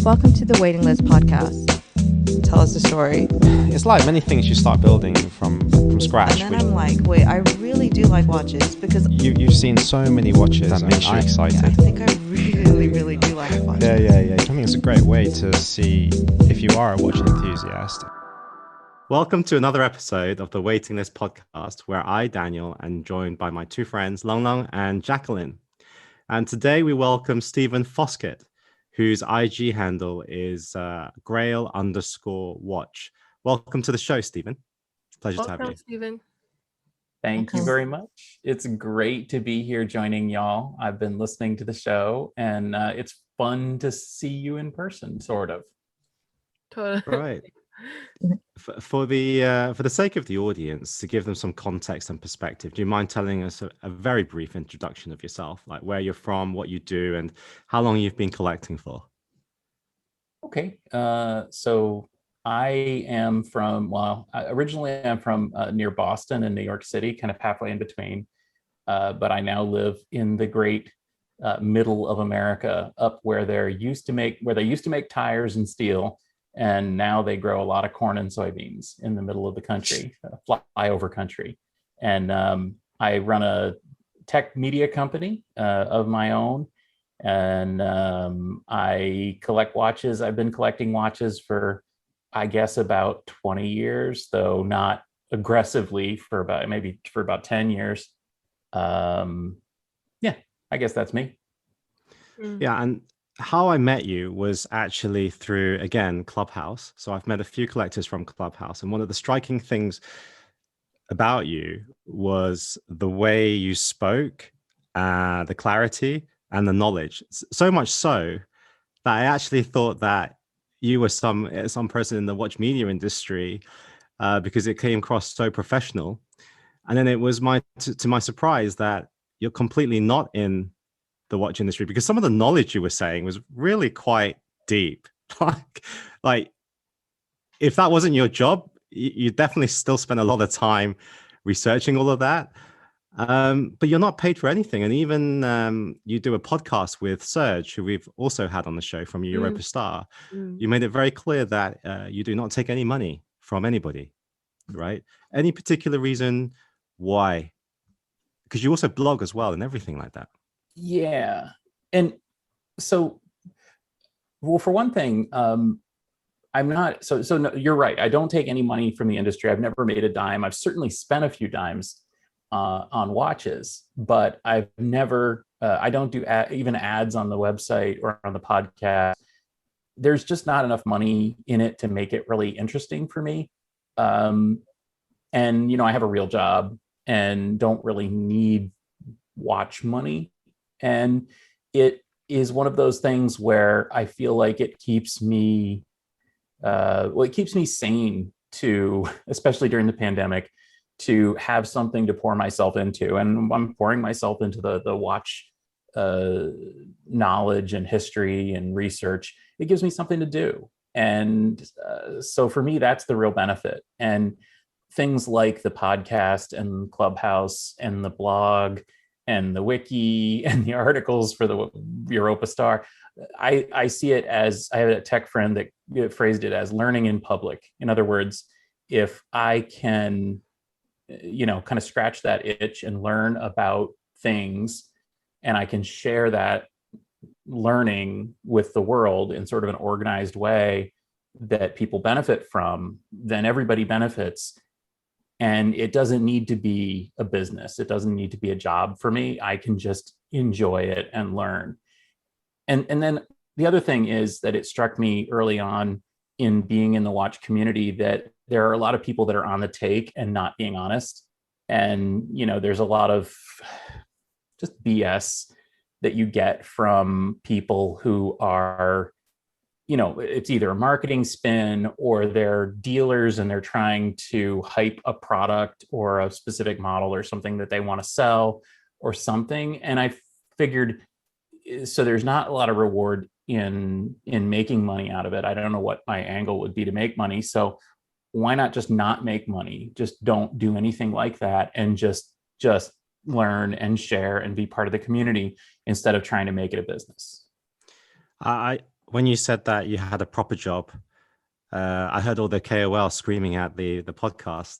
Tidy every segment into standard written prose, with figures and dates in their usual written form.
Welcome to the Waiting List podcast. Tell us a story. It's like many things you start building from scratch. And then I'm like, wait, I really do like watches because You've seen so many watches. That makes you excited. I think I really do like watches. Yeah. I think it's a great way to see if you are a watch enthusiast. Welcome to another episode of the Waiting List podcast, where I, Daniel, am joined by my two friends, Long Long and Jacqueline. And today we welcome Stephen Fosket, whose IG handle is Grail_Watch. Welcome to the show, Stephen. Pleasure to have you. Stephen. Thank you very much. It's great to be here joining y'all. I've been listening to the show, and it's fun to see you in person, sort of. Totally. Right. For the sake of the audience, to give them some context and perspective, do you mind telling us a very brief introduction of yourself, like where you're from, what you do, and how long you've been collecting for? Okay. So I am from, originally I'm from near Boston and New York City, kind of halfway in between. But I now live in the great middle of America, up where they used to make tires and steel. And now they grow a lot of corn and soybeans in the middle of the country, flyover country. And I run a tech media company of my own. And I collect watches. I've been collecting watches for, I guess, about 20 years, though not aggressively for about 10 years. Yeah, I guess that's me. Yeah, and how I met you was actually through, again, Clubhouse. So I've met a few collectors from Clubhouse. And one of the striking things about you was the way you spoke, the clarity and the knowledge. So much so that I actually thought that you were some person in the watch media industry because it came across so professional. And then it was to my surprise that you're completely not in the watch industry, because some of the knowledge you were saying was really quite deep. like if that wasn't your job, you definitely still spend a lot of time researching all of that. But you're not paid for anything. And even you do a podcast with Serge, who we've also had on the show from Europa Star. You made it very clear that you do not take any money from anybody, right? Any particular reason why? Because you also blog as well and everything like that. Yeah. And so, well, for one thing, I'm not, no, you're right. I don't take any money from the industry. I've never made a dime. I've certainly spent a few dimes on watches, but I've never, I don't do even ads on the website or on the podcast. There's just not enough money in it to make it really interesting for me. And, I have a real job and don't really need watch money. And it is one of those things where I feel like it keeps me, it keeps me sane to, especially during the pandemic, to have something to pour myself into. And I'm pouring myself into the watch knowledge and history and research. It gives me something to do. And so for me, that's the real benefit. And things like the podcast and Clubhouse and the blog and the wiki and the articles for the Europa Star, I see it as, I have a tech friend that phrased it as learning in public. In other words, if I can, kind of scratch that itch and learn about things, and I can share that learning with the world in sort of an organized way that people benefit from, then everybody benefits. And it doesn't need to be a business. It doesn't need to be a job for me. I can just enjoy it and learn. And then the other thing is that it struck me early on in being in the watch community that there are a lot of people that are on the take and not being honest. And, there's a lot of just BS that you get from people who are, it's either a marketing spin or they're dealers and they're trying to hype a product or a specific model or something that they want to sell or something. And I figured, so there's not a lot of reward in making money out of it. I don't know what my angle would be to make money. So why not just not make money? Just don't do anything like that and just learn and share and be part of the community instead of trying to make it a business. I when you said that you had a proper job, I heard all the KOL screaming at the podcast.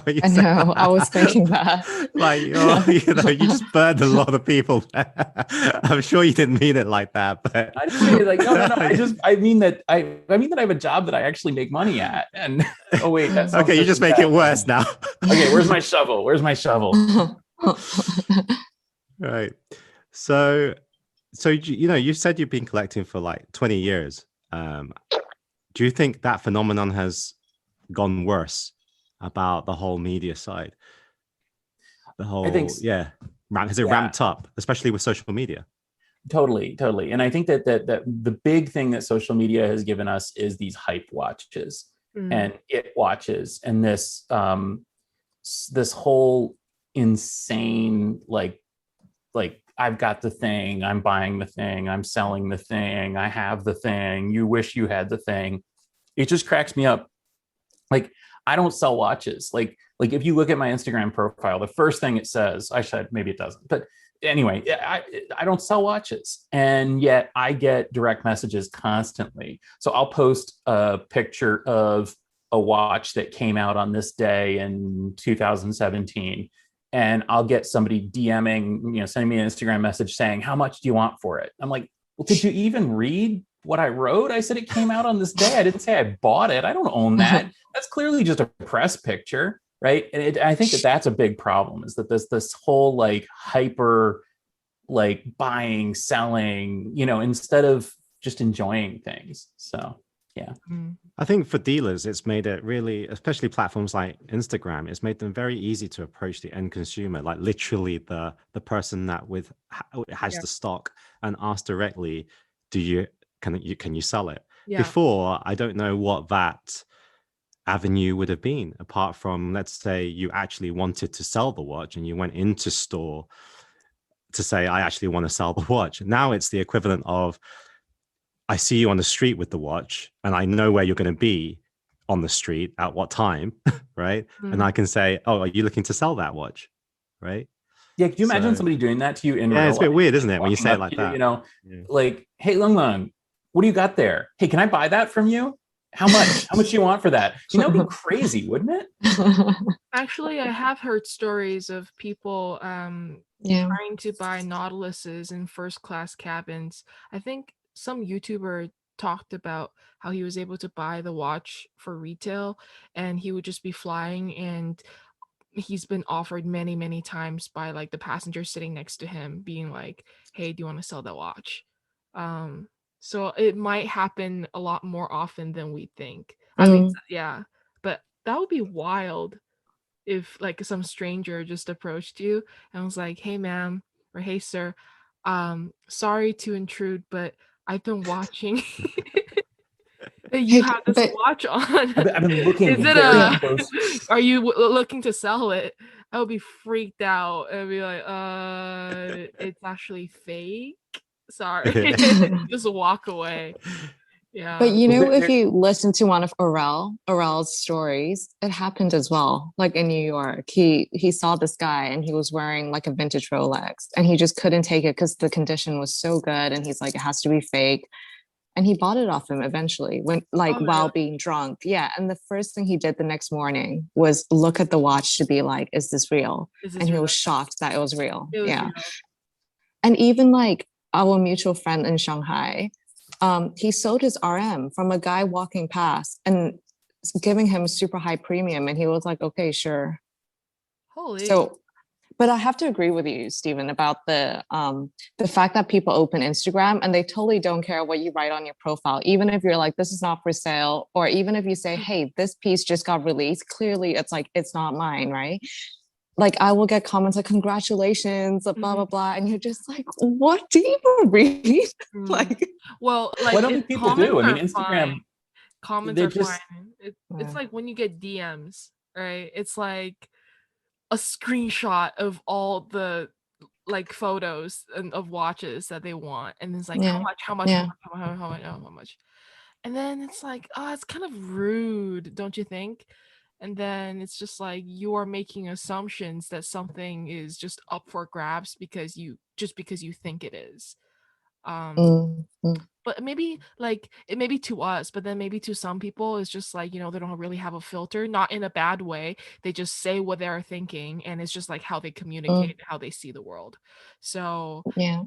When you I said know. I was that. thinking that. Like, oh, you just burned a lot of people. I'm sure you didn't mean it like that, but I didn't mean it like, no. I mean that I mean that I have a job that I actually make money at. And oh wait, that sounds okay, you just make it worse now. Okay, where's my shovel? Where's my shovel? Right. So you said you've been collecting for like 20 years. Do you think that phenomenon has gone worse about the whole media side? The whole, I think has it ramped up, especially with social media? Totally. And I think that the big thing that social media has given us is these hype watches and it watches, and this this whole insane like I've got the thing, I'm buying the thing, I'm selling the thing, I have the thing, you wish you had the thing. It just cracks me up. Like, I don't sell watches. Like if you look at my Instagram profile, the first thing it says, maybe it doesn't, but anyway, I don't sell watches, and yet I get direct messages constantly. So I'll post a picture of a watch that came out on this day in 2017, and I'll get somebody DMing, sending me an Instagram message saying, how much do you want for it? I'm like, well, did you even read what I wrote? I said it came out on this day. I didn't say I bought it. I don't own that. That's clearly just a press picture, right? And I think that that's a big problem, is that this whole like hyper like buying, selling, instead of just enjoying things. So yeah. I think for dealers, it's made it really, especially platforms like Instagram, it's made them very easy to approach the end consumer, like literally the person that has the stock, and ask directly, can you sell it? Before, I don't know what that avenue would have been, apart from, let's say you actually wanted to sell the watch and you went into store to say, I actually want to sell the watch. Now it's the equivalent of, I see you on the street with the watch and I know where you're going to be on the street at what time, right? And I can say, oh, are you looking to sell that watch, right? Yeah, could you imagine somebody doing that to you in real life? Yeah, it's a bit weird, isn't it, when you say it like that? Like, hey, Lung Lung, what do you got there? Hey, can I buy that from you? How much? How much do you want for that? That'd be crazy, wouldn't it? Actually, I have heard stories of people trying to buy Nautiluses in first class cabins. I think some YouTuber talked about how he was able to buy the watch for retail, and he would just be flying, and he's been offered many times by like the passenger sitting next to him, being like, hey, do you want to sell that watch? So it might happen a lot more often than we think. I mean, yeah, but that would be wild if like some stranger just approached you and was like, hey ma'am, or hey sir, sorry to intrude, but I've been watching that you have this watch on. I've been looking. Is it close. Are you looking to sell it? I would be freaked out and be like, it's actually fake. Sorry. Just walk away. Yeah. But if you listen to one of Orel's stories, it happened as well. Like in New York, he saw this guy and he was wearing like a vintage Rolex, and he just couldn't take it because the condition was so good, and he's like, it has to be fake. And he bought it off him eventually while being drunk. Yeah. And the first thing he did the next morning was look at the watch to be like, is this real? And he was shocked that it was real. Real. And even like our mutual friend in Shanghai, he sold his RM from a guy walking past and giving him super high premium. And he was like, okay, sure. Holy. But I have to agree with you, Stephen, about the fact that people open Instagram and they totally don't care what you write on your profile, even if you're like, this is not for sale, or even if you say, hey, this piece just got released. Clearly, it's like, it's not mine, right? Like I will get comments like, congratulations, blah, blah, blah. And you're just like, what do you even read? Like, well, like what do people do? I mean, Instagram comments are fine. It's like when you get DMs, right? It's like a screenshot of all the like photos of watches that they want, and it's like how much, and then it's like, oh, it's kind of rude, don't you think? And then it's just like you are making assumptions that something is just up for grabs because you think it is. But maybe like it may be to us, but then maybe to some people it's just like, they don't really have a filter, not in a bad way. They just say what they're thinking, and it's just like how they communicate, how they see the world. So yeah.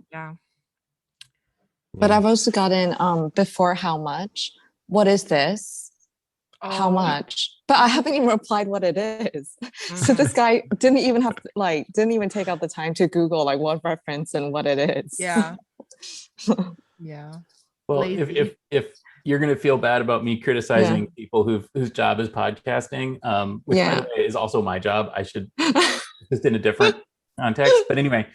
But Yeah. I've also gotten before how much. What is this? How much? But I haven't even replied what it is. So this guy didn't even take out the time to Google like what reference and what it is. Yeah. Yeah. Well, if you're going to feel bad about me criticizing people whose job is podcasting, which by the way is also my job, I should just in a different context. But anyway,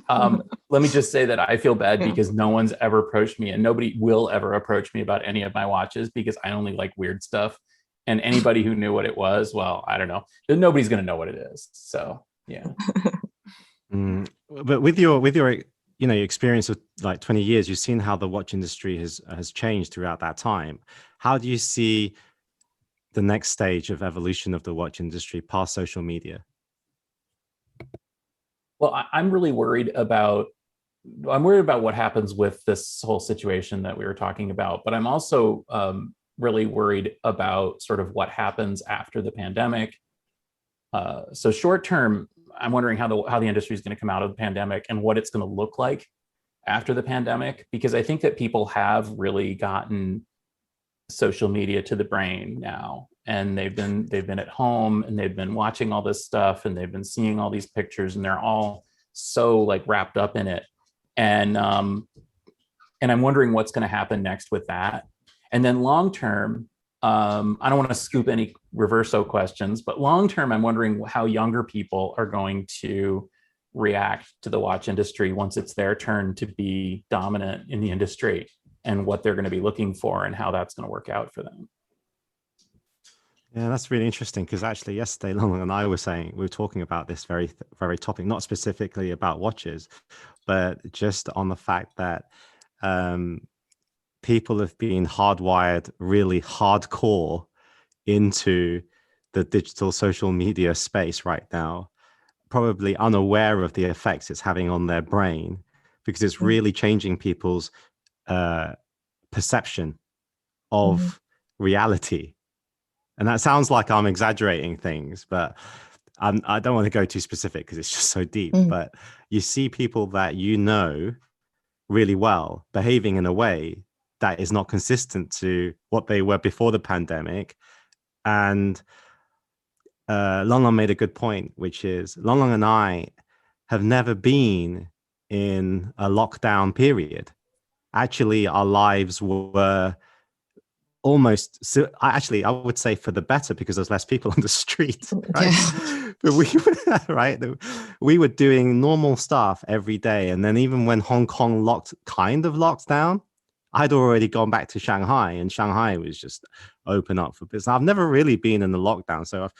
let me just say that I feel bad because no one's ever approached me, and nobody will ever approach me about any of my watches because I only like weird stuff. And anybody who knew what it was, well, I don't know. Nobody's going to know what it is. So yeah. But with your your experience of like 20 years, you've seen how the watch industry has changed throughout that time. How do you see the next stage of evolution of the watch industry past social media? Well, I'm really worried about what happens with this whole situation that we were talking about, but I'm also really worried about sort of what happens after the pandemic. So short term, I'm wondering how the industry is going to come out of the pandemic and what it's going to look like after the pandemic, because I think that people have really gotten social media to the brain now, and they've been at home and they've been watching all this stuff and they've been seeing all these pictures and they're all so like wrapped up in it. And I'm wondering what's going to happen next with that. And then long term, I don't want to scoop any reverso questions, but long term, I'm wondering how younger people are going to react to the watch industry once it's their turn to be dominant in the industry, and what they're going to be looking for and how that's going to work out for them. Yeah, that's really interesting, because actually yesterday, Long and I we were talking about this very topic, not specifically about watches, but just on the fact that people have been hardwired really hardcore into the digital social media space right now, probably unaware of the effects it's having on their brain, because it's really changing people's perception of reality. And that sounds like I'm exaggerating things, but I don't want to go too specific because it's just so deep. But you see people that really well behaving in a way that is not consistent to what they were before the pandemic. And Long Long made a good point, which is Long Long and I have never been in a lockdown period. Actually, our lives were almost, so actually I would say for the better, because there's less people on the street, right? But we were doing normal stuff every day. And then even when Hong Kong kind of locked down, I'd already gone back to Shanghai, and Shanghai was just open up for business. I've never really been in the lockdown, so I've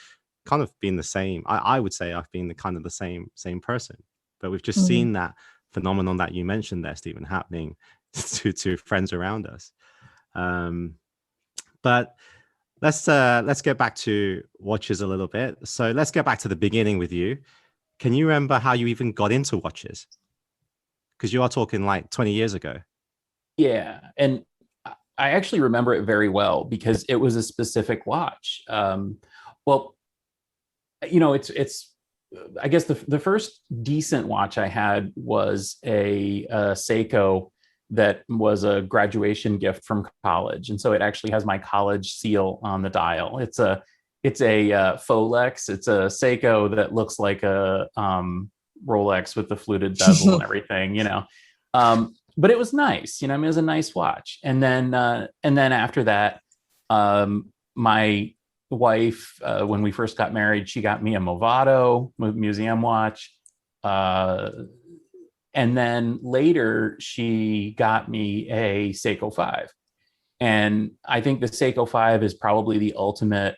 kind of been the same. I would say I've been the same person, but we've just seen that phenomenon that you mentioned there, Stephen, happening to friends around us. But let's get back to watches a little bit. So let's get back to the beginning with you. Can you remember how you even got into watches? Because you are talking like 20 years ago. Yeah, and I actually remember it very well because it was a specific watch. Well, it's I guess the first decent watch I had was a Seiko that was a graduation gift from college, and so it actually has my college seal on the dial. It's a Folex. It's a Seiko that looks like a Rolex with the fluted bezel and everything, but it was nice, it was a nice watch. And then after that, my wife, when we first got married, she got me a Movado museum watch. And then later she got me a Seiko 5. And I think the Seiko 5 is probably the ultimate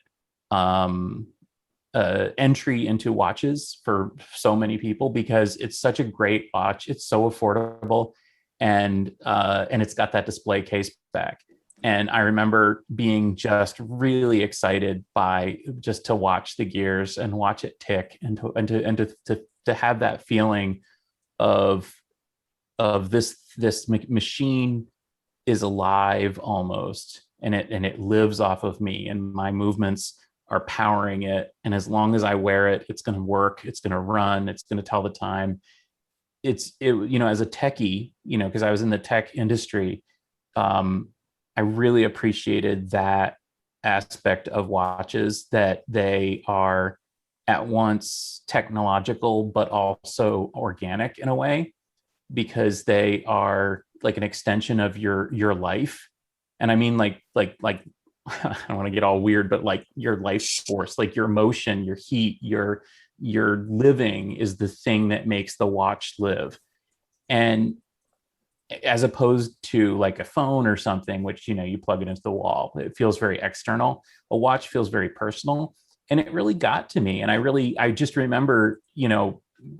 entry into watches for so many people, because it's such a great watch. It's so affordable. And it's got that display case back. And I remember being just really excited just to watch the gears and watch it tick, and to have that feeling of this machine is alive almost, and it lives off of me, and my movements are powering it. And as long as I wear it, it's going to work, it's going to run, it's going to tell the time. As a techie, because I was in the tech industry, I really appreciated that aspect of watches, that they are at once technological but also organic in a way, because they are like an extension of your life. And I mean, like I don't want to get all weird, but like your life force, like your motion, your heat, your living is the thing that makes the watch live. And as opposed to like a phone or something, which, you plug it into the wall, it feels very external. A watch feels very personal. And it really got to me. And I just remember,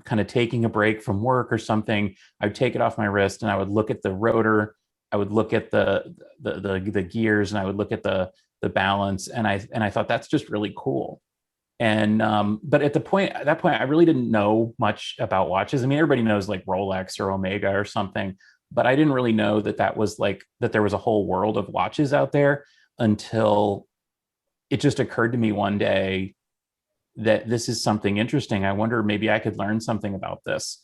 kind of taking a break from work or something. I would take it off my wrist and I would look at the rotor. I would look at the gears, and I would look at the balance. And I thought, that's just really cool. And but at that point, I really didn't know much about watches. I mean, everybody knows like Rolex or Omega or something, but I didn't really know that there was a whole world of watches out there, until it just occurred to me one day that this is something interesting. I wonder, maybe I could learn something about this.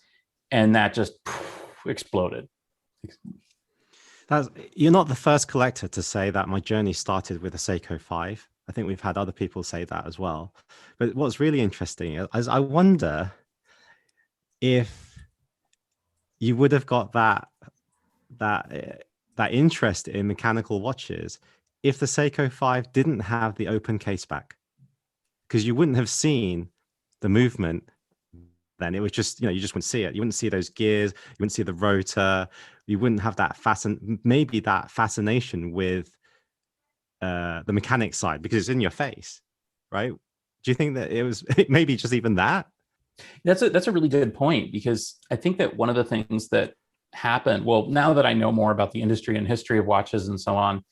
And that just exploded. You're not the first collector to say that my journey started with a Seiko 5. I think we've had other people say that as well. But what's really interesting is I wonder if you would have got that interest in mechanical watches if the Seiko 5 didn't have the open case back, because you wouldn't have seen the movement then. It was just, you just wouldn't see it. You wouldn't see those gears, you wouldn't see the rotor, you wouldn't have that fascination with the mechanic side, because it's in your face, right? Do you think that it was maybe just even that? That's a really good point, because I think that one of the things that happened, well, now that I know more about the industry and history of watches and so on,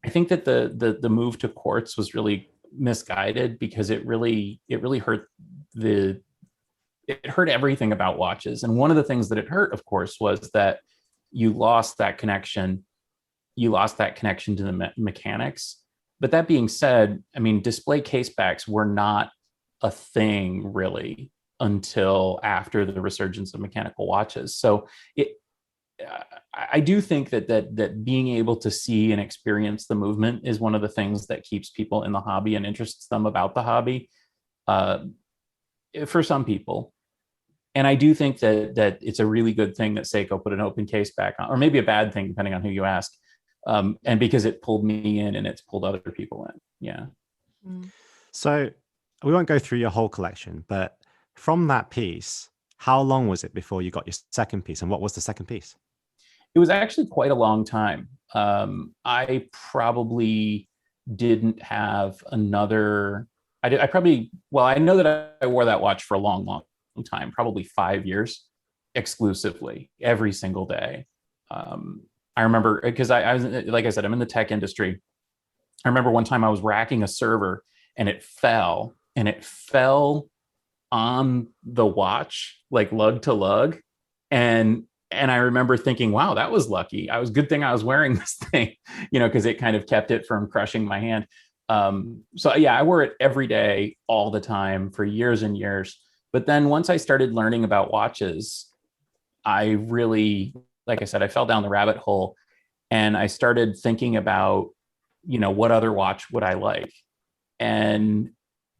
I think that the move to quartz was really misguided, because it really hurt everything about watches. And one of the things that it hurt, of course, was that you lost that connection. You lost that connection to the mechanics. But that being said, I mean, display casebacks were not a thing really until after the resurgence of mechanical watches. So I do think that being able to see and experience the movement is one of the things that keeps people in the hobby and interests them about the hobby, for some people. And I do think that it's a really good thing that Seiko put an open case back on, or maybe a bad thing, depending on who you ask. And because it pulled me in and it's pulled other people in. Yeah. So we won't go through your whole collection, but from that piece, how long was it before you got your second piece? And what was the second piece? It was actually quite a long time. I probably didn't have another, I know that I wore that watch for a long time, probably 5 years exclusively, every single day. I remember, because I was, like I said, I'm in the tech industry. I remember one time I was racking a server and it fell on the watch, like lug to lug. And I remember thinking, wow, that was lucky. Good thing I was wearing this thing, because it kind of kept it from crushing my hand. So yeah, I wore it every day, all the time, for years and years. But then once I started learning about watches, I really, like I said, I fell down the rabbit hole, and I started thinking about, what other watch would I like? And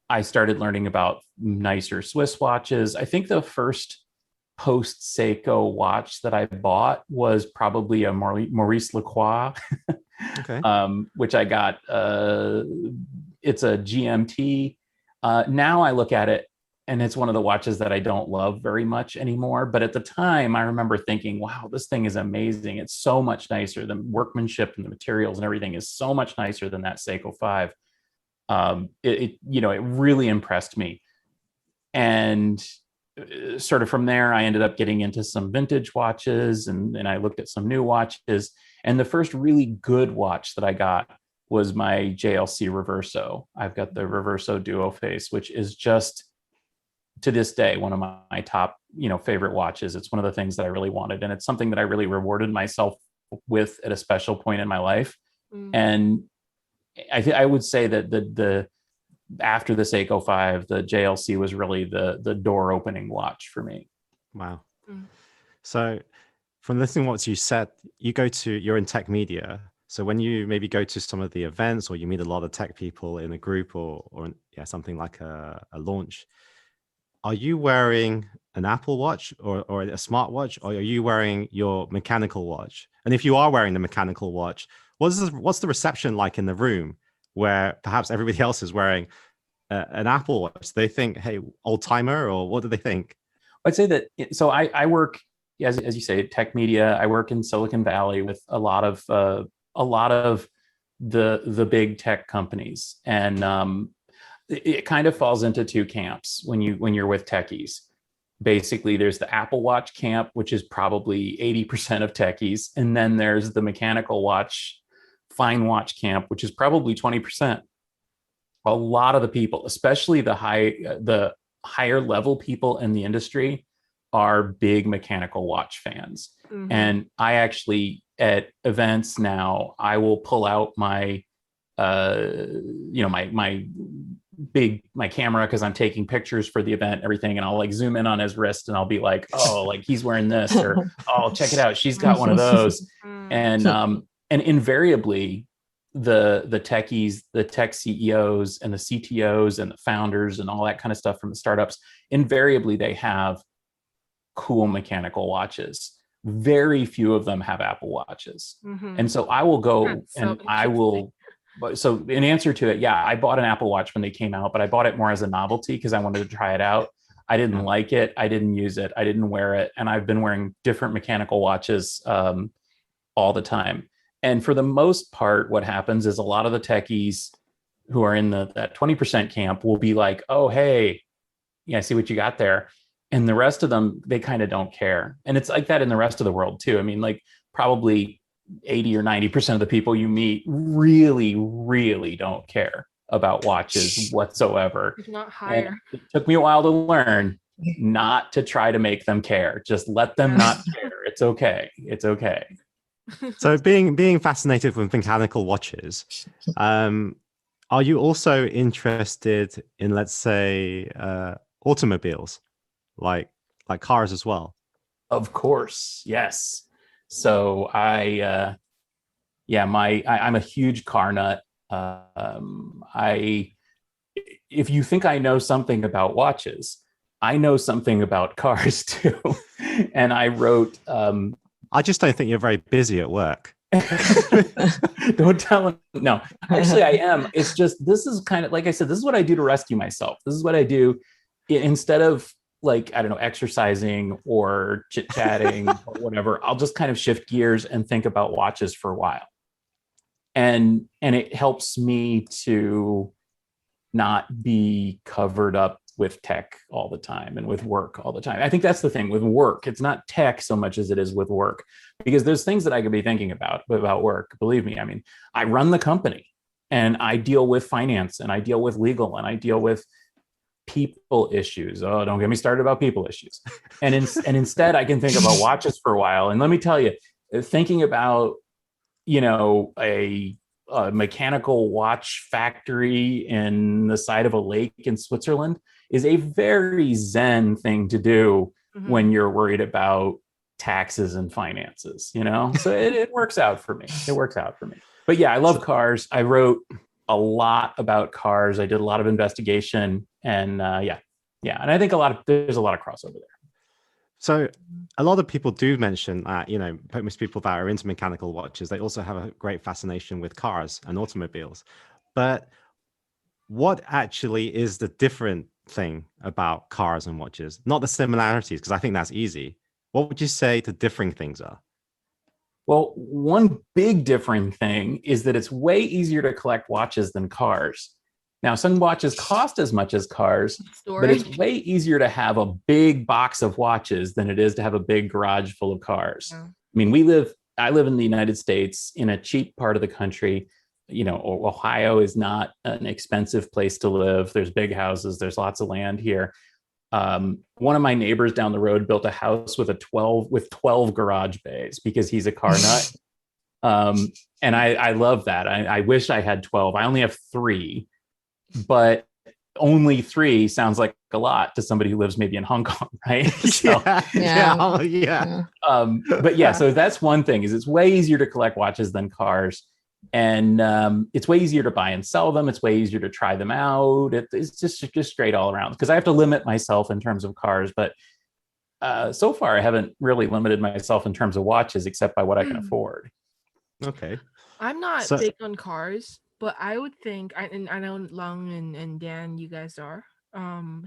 I started learning about nicer Swiss watches. I think the first post Seiko watch that I bought was probably a Maurice Lacroix, okay. Which I got. It's a GMT. Now I look at it, and it's one of the watches that I don't love very much anymore. But at the time, I remember thinking, wow, this thing is amazing. It's so much nicer. The workmanship and the materials and everything is so much nicer than that Seiko 5. It really impressed me. And sort of from there, I ended up getting into some vintage watches, and I looked at some new watches. And the first really good watch that I got was my JLC Reverso. I've got the Reverso Duo Face, which is just to this day, one of my top, favorite watches. It's one of the things that I really wanted. And it's something that I really rewarded myself with at a special point in my life. And I would say that the after the Seiko 5, the JLC was really the door opening watch for me. Wow. So from listening to what you said, you're in tech media. So when you maybe go to some of the events, or you meet a lot of tech people in a group, or something like a launch, are you wearing an Apple Watch or a smartwatch, or are you wearing your mechanical watch? And if you are wearing the mechanical watch, what's the reception like in the room where perhaps everybody else is wearing an Apple Watch? They think, hey, old timer, or what do they think? I'd say that, so I work, as you say, tech media. I work in Silicon Valley with a lot of the big tech companies. And it kind of falls into two camps when you're with techies. Basically, there's the Apple Watch camp, which is probably 80% of techies. And then there's the mechanical watch, fine watch camp, which is probably 20%. A lot of the people, especially the higher level people in the industry, are big mechanical watch fans. And I actually, at events now, I will pull out my my camera, because I'm taking pictures for the event, everything, and I'll like zoom in on his wrist, and I'll be like, oh, like he's wearing this, or oh, check it out, she's got one of those. And invariably the techies, the tech CEOs and the CTOs and the founders and all that kind of stuff from the startups, invariably they have cool mechanical watches. Very few of them have Apple Watches. And so I will go so in answer to it, yeah, I bought an Apple Watch when they came out, but I bought it more as a novelty because I wanted to try it out. I didn't like it. I didn't use it. I didn't wear it. And I've been wearing different mechanical watches all the time. And for the most part, what happens is a lot of the techies who are in that 20% camp will be like, oh, hey, yeah, I see what you got there. And the rest of them, they kind of don't care. And it's like that in the rest of the world too. I mean, like probably 80 or 90% of the people you meet really, really don't care about watches whatsoever. If not higher. And it took me a while to learn not to try to make them care. Just let them not care. It's okay. It's okay. So being fascinated with mechanical watches, are you also interested in, let's say, automobiles, like cars as well? Of course, yes. So I'm a huge car nut. If you think I know something about watches, I know something about cars too. And I wrote. I just don't think you're very busy at work. Don't tell him. No, actually I am. It's just, this is kind of, like I said, this is what I do to rescue myself. This is what I do instead of, like, I don't know, exercising or chit-chatting or whatever. I'll just kind of shift gears and think about watches for a while. And it helps me to not be covered up with tech all the time and with work all the time. I think that's the thing with work. It's not tech so much as it is with work, because there's things that I could be thinking about work. Believe me. I mean, I run the company and I deal with finance and I deal with legal and I deal with people issues. Oh, don't get me started about people issues. And instead I can think about watches for a while. And let me tell you, thinking about, a mechanical watch factory in the side of a lake in Switzerland is a very zen thing to do when you're worried about taxes and finances, so it works out for me. It works out for me. But yeah, I love cars. I wrote a lot about cars. I did a lot of investigation, and yeah. And I think there's a lot of crossover there. So a lot of people do mention that, most people that are into mechanical watches, they also have a great fascination with cars and automobiles. But what actually is the different thing about cars and watches? Not the similarities, because I think that's easy. What would you say the differing things are? Well, one big different thing is that it's way easier to collect watches than cars. Now, some watches cost as much as cars, but it's way easier to have a big box of watches than it is to have a big garage full of cars. Yeah. I mean, I live in the United States in a cheap part of the country. Ohio is not an expensive place to live. There's big houses. There's lots of land here. One of my neighbors down the road built a house with 12 garage bays because he's a car nut. And I love that. I wish I had 12. I only have 3, but only 3 sounds like a lot to somebody who lives maybe in Hong Kong, right? So, but yeah, so that's one thing, is it's way easier to collect watches than cars. And it's way easier to buy and sell them. It's way easier to try them out. It's just great all around, because I have to limit myself in terms of cars. But so far, I haven't really limited myself in terms of watches, except by what I can afford. Okay. I'm not big on cars, but I would think, and I know Lung and Dan, you guys are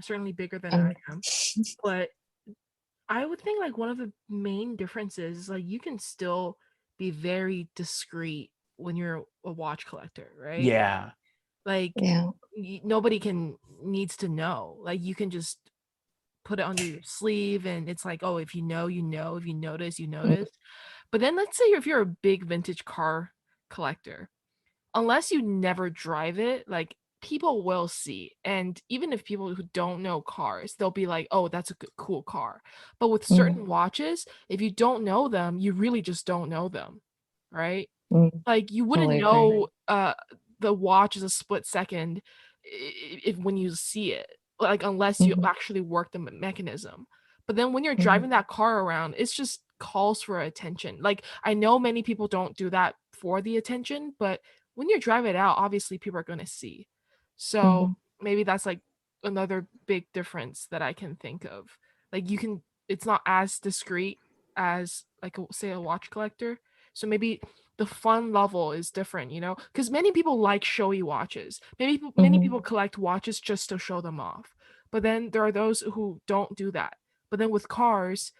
certainly bigger than I am, but I would think like one of the main differences is like you can still be very discreet when you're a watch collector, right? Yeah. Like nobody needs to know. Like you can just put it under your sleeve, and it's like, oh, if you know, you know. If you notice, you notice. But then let's say if you're a big vintage car collector, unless you never drive it, like people will see. And even if people who don't know cars, they'll be like, oh, that's a good, cool car. But with certain watches, if you don't know them, you really just don't know them, right? Like you wouldn't know the watch is a split second if when you see it, like unless you actually work the mechanism. But then when you're driving that car around, it's just calls for attention. Like I know many people don't do that for the attention, but when you drive it out, obviously people are going to see. So maybe that's like another big difference that I can think of. Like it's not as discreet as like say a watch collector. So maybe the fun level is different, because many people like showy watches. Maybe many people collect watches just to show them off. But then there are those who don't do that. But then with cars,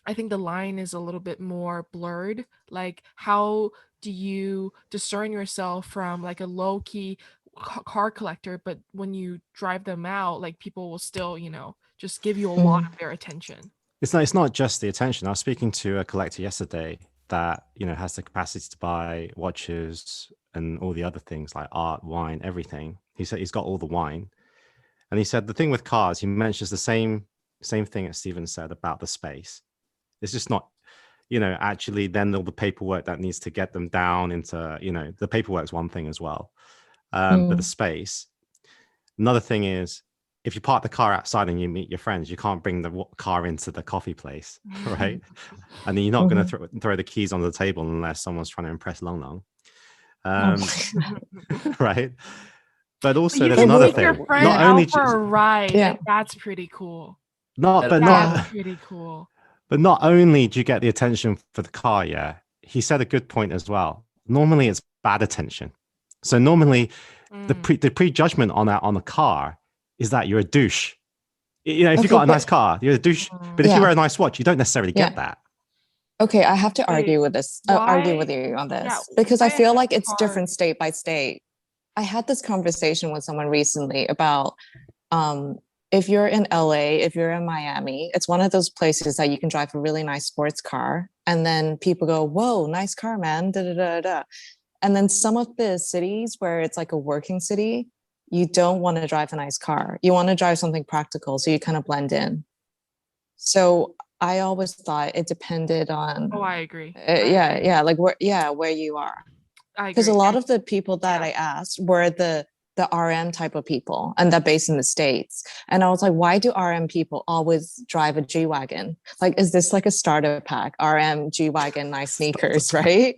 I think the line is a little bit more blurred. Like, how do you discern yourself from like a low key car collector, but when you drive them out, like people will still, just give you a lot of their attention. It's not just the attention. I was speaking to a collector yesterday that has the capacity to buy watches and all the other things like art, wine, everything. He said he's got all the wine, and he said the thing with cars, he mentions the same thing as Stephen said about the space. It's just not, actually then all the paperwork that needs to get them down into, the paperwork's one thing as well. But the space. Another thing is, if you park the car outside and you meet your friends, you can't bring the car into the coffee place, right? And then you're not going to throw the keys on the table unless someone's trying to impress Long Long. Right? But also there's another thing. Your friend not only for a ride, like, that's pretty cool. Pretty cool. But not only do you get the attention for the car, he said a good point as well. Normally it's bad attention. So normally the prejudgment on the car is that you're a douche. If you've got a nice car, you're a douche. But if you wear a nice watch, you don't necessarily get that. Okay, I have to argue with this. Argue with you on this because I feel like it's different state by state. I had this conversation with someone recently about if you're in LA, if you're in Miami, it's one of those places that you can drive a really nice sports car, and then people go, "Whoa, nice car, man!" Da da da da. And then some of the cities where it's like a working city, you don't want to drive a nice car. You want to drive something practical, so you kind of blend in. So I always thought it depended on. Oh, I agree. Like where you are. Because a lot of the people that I asked were the RM type of people, and they're based in the States. And I was like, why do RM people always drive a G-Wagon? Like, is this like a starter pack? RM, G-Wagon, nice sneakers, right?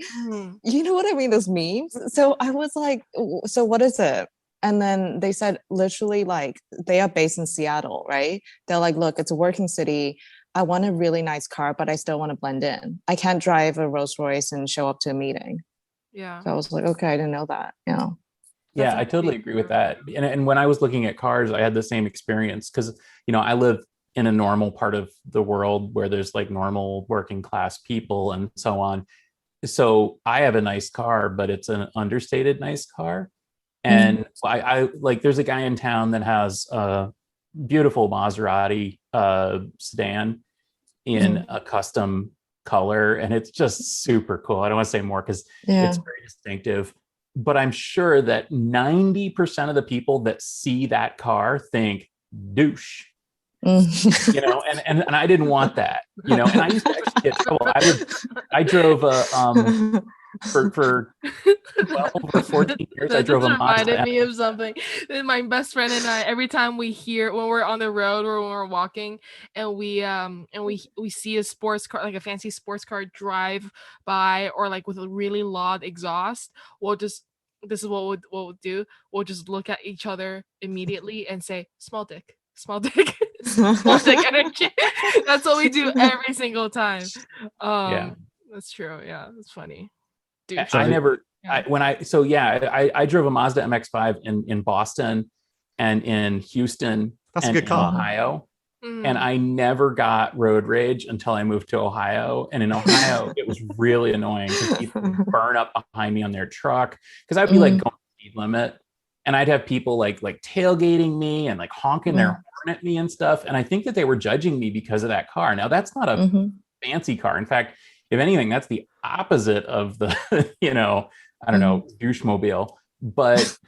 You know what I mean? Those memes. So I was like, so what is it? And then they said, literally, like, they are based in Seattle, right? They're like, look, it's a working city. I want a really nice car, but I still want to blend in. I can't drive a Rolls Royce and show up to a meeting. Yeah. So I was like, okay, I didn't know that. Yeah, I totally agree with that. And when I was looking at cars, I had the same experience because, I live in a normal part of the world where there's like normal working class people and so on. So I have a nice car, but it's an understated nice car. And I like, there's a guy in town that has a beautiful Maserati sedan in a custom color. And it's just super cool. I don't want to say more because it's very distinctive. But I'm sure that 90% of the people that see that car think douche. You know, and I didn't want that, you know, and I used to actually get trouble. I drove for 12 or 14 years, I That drove just a Mazda. reminded me of something. My best friend and I, every time we hear when we're on the road or when we're walking and we see a sports car, like a fancy sports car drive by, or like with a really loud exhaust, we'll just this is what we'll do. We'll just look at each other immediately and say, small dick. Small dick. Small dick energy. That's what we do every single time. Yeah. That's true. Yeah, that's funny. Dude, I never yeah. I drove a Mazda MX-5 in Boston and in Houston. That's a and good in car. Ohio. Mm. And I never got road rage until I moved to Ohio. And in Ohio, it was really annoying because people would burn up behind me on their truck, because I'd be like going speed limit, and I'd have people like tailgating me and like honking their horn at me and stuff. And I think that they were judging me because of that car. Now that's not a fancy car. In fact, if anything, that's the opposite of the, you know, I don't know, douchemobile. But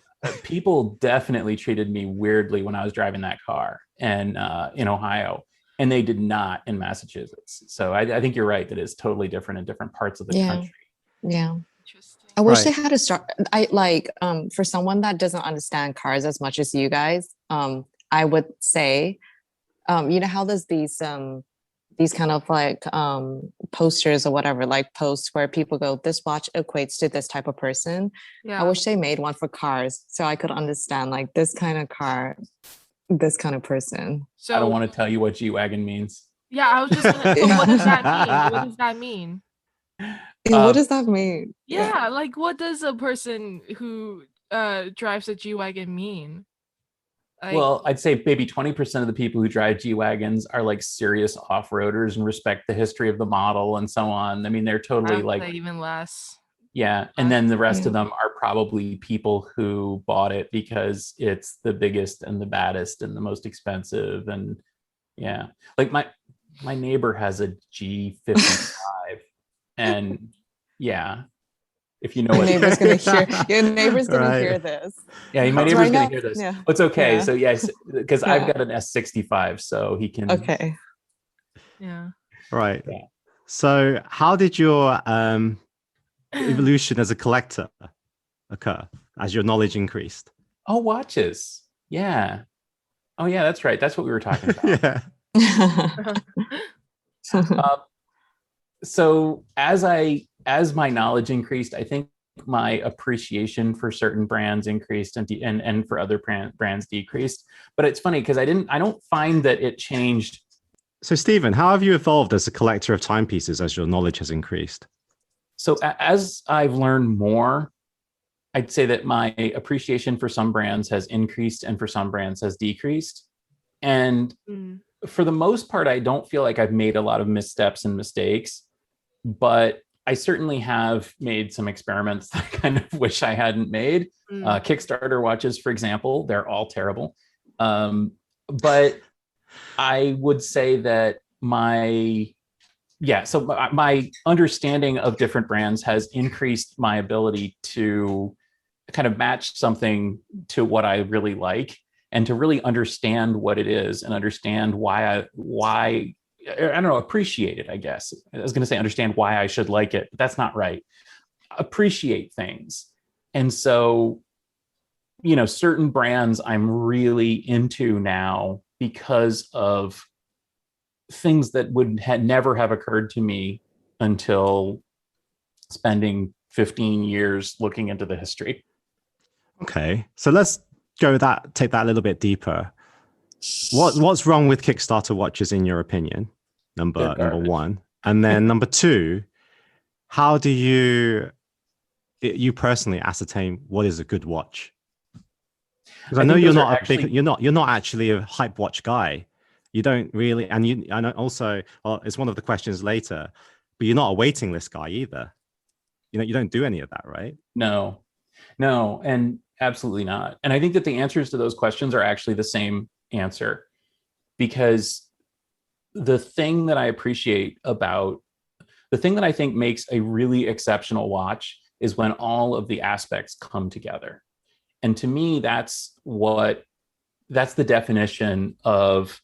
people definitely treated me weirdly when I was driving that car and in Ohio, and they did not in Massachusetts. So I think you're right that it's totally different in different parts of the country. Yeah. Interesting. I wish they had a start. I like for someone that doesn't understand cars as much as you guys, I would say, you know how there's these kind of like posters or whatever, like posts where people go, this watch equates to this type of person. Yeah. I wish they made one for cars so I could understand like this kind of car, this kind of person. So I don't want to tell you what G-Wagon means. Yeah, I was just gonna, so what does that mean? What does that mean? Yeah, what does that mean? Yeah, like what does a person who drives a G-Wagon mean? Like, Well, I'd say maybe 20% of the people who drive G-Wagons are like serious off-roaders and respect the history of the model and so on. I mean, they're totally I would like, say even less. yeah. And then the rest of them are probably people who bought it because it's the biggest and the baddest and the most expensive. And yeah, like my neighbor has a G55 and yeah, if you know Your what neighbor's gonna hear. Your neighbor's gonna hear this. Yeah, my neighbor's gonna hear this. Yeah. It's okay. Yeah. So yes, because I've got an S65, so he can. Okay. Yeah. Right. Yeah. So how did your evolution as a collector occur as your knowledge increased? Oh, watches. Yeah. Oh, yeah, that's right. That's what we were talking about. Yeah. So as my knowledge increased, I think my appreciation for certain brands increased and for other brands decreased. But it's funny because I don't find that it changed. So Stephen, how have you evolved as a collector of timepieces as your knowledge has increased? So as I've learned more, I'd say that my appreciation for some brands has increased and for some brands has decreased. And for the most part, I don't feel like I've made a lot of missteps and mistakes, but I certainly have made some experiments that I kind of wish I hadn't made. Kickstarter watches, for example, they're all terrible. But I would say that my understanding of different brands has increased my ability to kind of match something to what I really like and to really understand what it is and understand why I don't know, appreciate it, I guess. I was going to say understand why I should like it, but that's not right. Appreciate things. And so, you know, certain brands I'm really into now because of things that would never have occurred to me until spending 15 years looking into the history. Okay, so let's take that a little bit deeper. What's wrong with Kickstarter watches in your opinion? Number one, and then number two, how do you personally ascertain what is a good watch? Because I know you're not actually a hype watch guy. You don't really, and also, well, it's one of the questions later, but you're not a waiting list guy either. You know, you don't do any of that, right? No, and absolutely not. And I think that the answers to those questions are actually the same answer, because the thing that I appreciate about the thing that I think makes a really exceptional watch is when all of the aspects come together. And to me, that's the definition of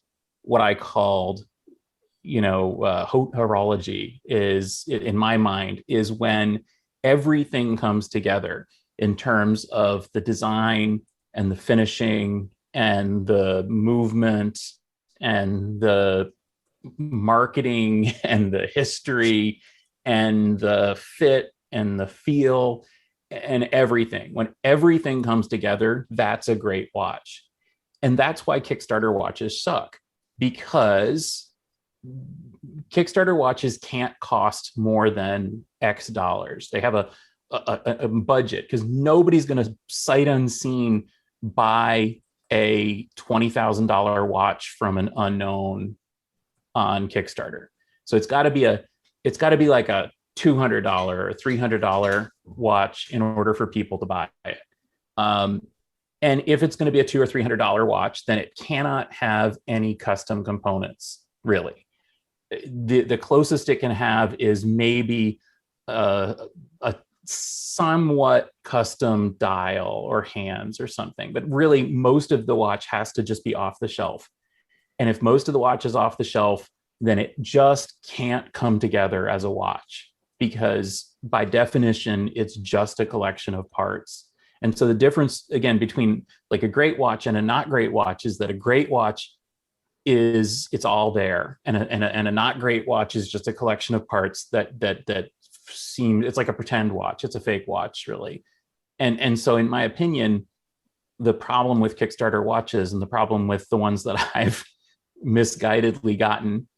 what I called, horology is, in my mind, is when everything comes together in terms of the design and the finishing and the movement and the marketing and the history and the fit and the feel and everything. When everything comes together, that's a great watch. And that's why Kickstarter watches suck, because Kickstarter watches can't cost more than X dollars. They have a budget, because nobody's going to sight unseen buy a $20,000 watch from an unknown on Kickstarter. So it's got to be like a $200 or $300 watch in order for people to buy it. And if it's going to be a $200 or $300 watch, then it cannot have any custom components, really. The closest it can have is maybe a somewhat custom dial or hands or something. But really, most of the watch has to just be off the shelf. And if most of the watch is off the shelf, then it just can't come together as a watch, because by definition, it's just a collection of parts. And so the difference, again, between like a great watch and a not great watch is that a great watch it's all there, and a not great watch is just a collection of parts that seem, it's like a pretend watch. It's a fake watch, really. And so, in my opinion, the problem with Kickstarter watches, and the problem with the ones that I've misguidedly gotten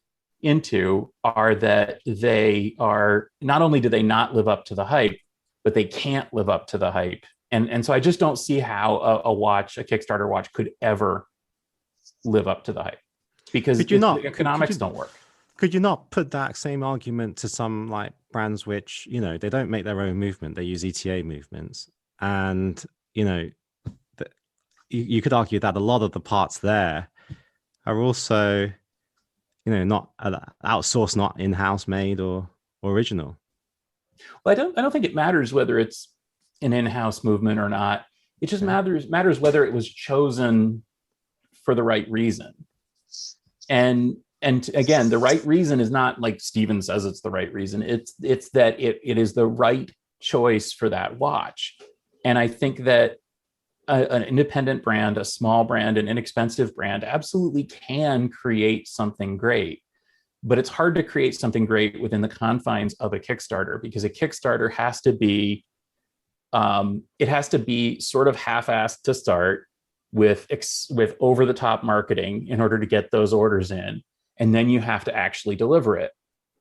into, are that they are, not only do they not live up to the hype, but they can't live up to the hype. And so I just don't see how a Kickstarter watch could ever live up to the hype, because the economics don't work. Could you not put that same argument to some like brands which, they don't make their own movement, they use ETA movements, and you could argue that a lot of the parts there are also not outsourced, not in-house made or original. Well, I don't think it matters whether it's an in-house movement or not. It just matters whether it was chosen for the right reason. And again, the right reason is not like Steven says it's the right reason. It's that it is the right choice for that watch. And I think that an independent brand, a small brand, an inexpensive brand absolutely can create something great. But it's hard to create something great within the confines of a Kickstarter, because a Kickstarter has to be sort of half-assed to start with over-the-top marketing in order to get those orders in, and then you have to actually deliver it.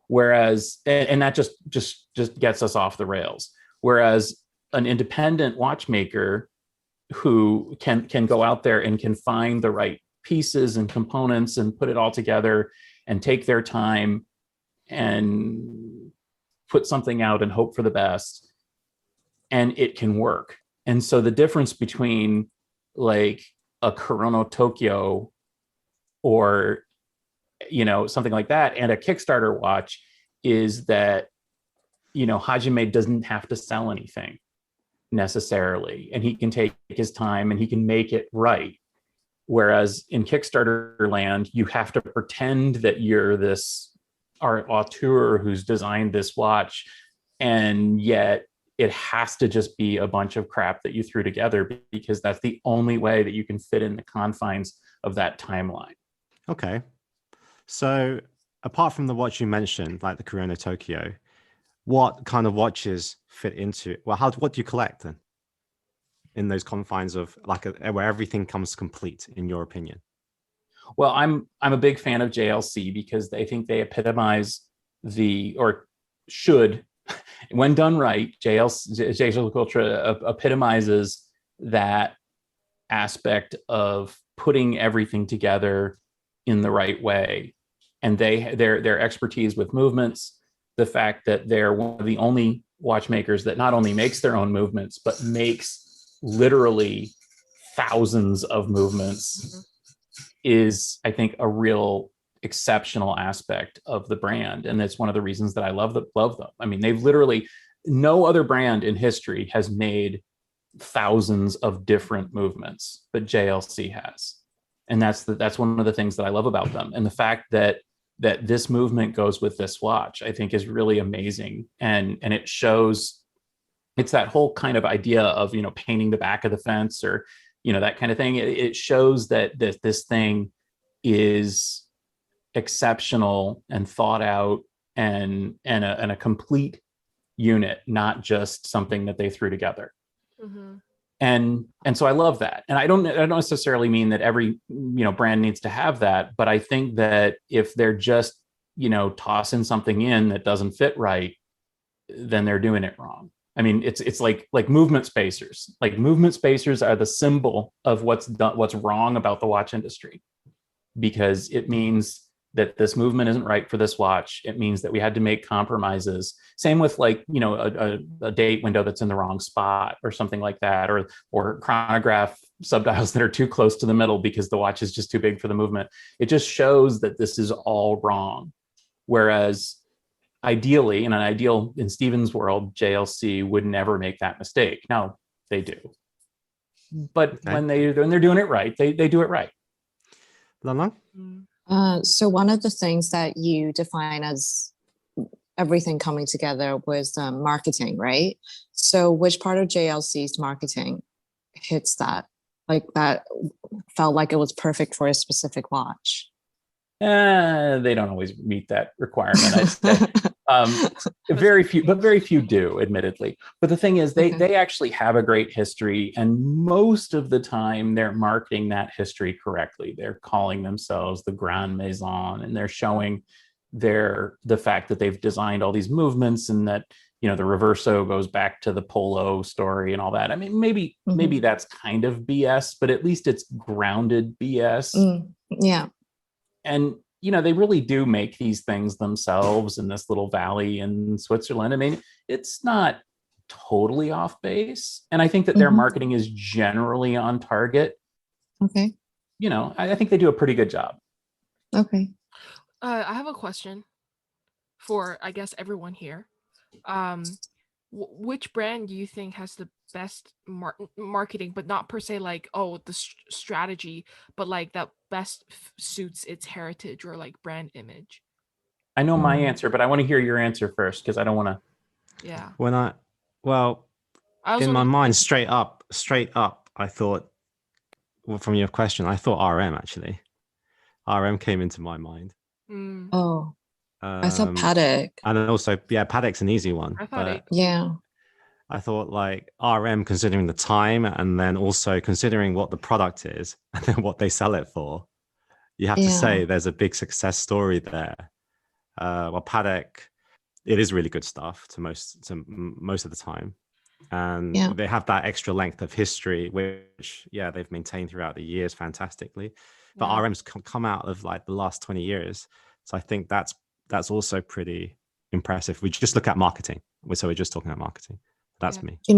Whereas, and that just gets us off the rails. Whereas an independent watchmaker who can go out there and can find the right pieces and components and put it all together and take their time and put something out and hope for the best, and it can work. And so the difference between like a Chrono Tokyo or something like that and a Kickstarter watch is that Hajime doesn't have to sell anything necessarily, and he can take his time and he can make it right. Whereas in Kickstarter land, you have to pretend that you're this auteur who's designed this watch, and yet it has to just be a bunch of crap that you threw together, because that's the only way that you can fit in the confines of that timeline. Okay. So apart from the watch you mentioned, like the Chrono Tokyo, what kind of watches fit into, what do you collect then in those confines of where everything comes complete, in your opinion? Well, I'm a big fan of JLC, because I think they epitomize when done right, JLC Ultra epitomizes that aspect of putting everything together in the right way. And their expertise with movements, the fact that they're one of the only watchmakers that not only makes their own movements, but makes literally thousands of movements, is, I think, a real exceptional aspect of the brand. And that's one of the reasons that I love them. I mean, they've literally, no other brand in history has made thousands of different movements, but JLC has. And that's one of the things that I love about them. And the fact that this movement goes with this watch, I think is really amazing. And it shows, it's that whole kind of idea of, painting the back of the fence, or, that kind of thing. It shows that this thing is exceptional and thought out, and a complete unit, not just something that they threw together. Mm-hmm. And so I love that. And I don't necessarily mean that every brand needs to have that, but I think that if they're just tossing something in that doesn't fit right, then they're doing it wrong. I mean, it's like movement spacers. Like, movement spacers are the symbol of what's wrong about the watch industry, because it means that this movement isn't right for this watch. It means that we had to make compromises. Same with a date window that's in the wrong spot, or something like that, or chronograph subdials that are too close to the middle because the watch is just too big for the movement. It just shows that this is all wrong. Whereas ideally, in Steven's world, JLC would never make that mistake. Now they do, but Okay. when they're doing it right, they do it right. Lana? So one of the things that you define as everything coming together was marketing, right? So which part of JLC's marketing hits that? Like, that felt like it was perfect for a specific watch? They don't always meet that requirement, I'd say. Very few do, admittedly. But the thing is, they actually have a great history, and most of the time they're marketing that history correctly. They're calling themselves the Grand Maison, and they're showing the fact that they've designed all these movements, and that the Reverso goes back to the polo story and all that. I mean, maybe that's kind of BS, but at least it's grounded BS. Yeah. And they really do make these things themselves in this little valley in Switzerland. I mean, it's not totally off base. And I think that their marketing is generally on target. Okay. I think they do a pretty good job. Okay. I have a question for, I guess, everyone here. Which brand do you think has the best marketing, but not per se like, the strategy, but like that best suits its heritage or like brand image? I know my answer, but I want to hear your answer first, because I don't want to. Yeah. In my mind, straight up, I thought, from your question, I thought RM, actually. RM came into my mind. Oh, I thought Patek. And also, Patek's an easy one. I thought I thought, like, RM, considering the time, and then also considering what the product is and then what they sell it for, you have to say there's a big success story there. Patek, it is really good stuff to most of the time, and they have that extra length of history, which they've maintained throughout the years fantastically. But RM's come out of like the last 20 years, so I think that's also pretty impressive. We just look at marketing, so we're just talking about marketing. That's me. You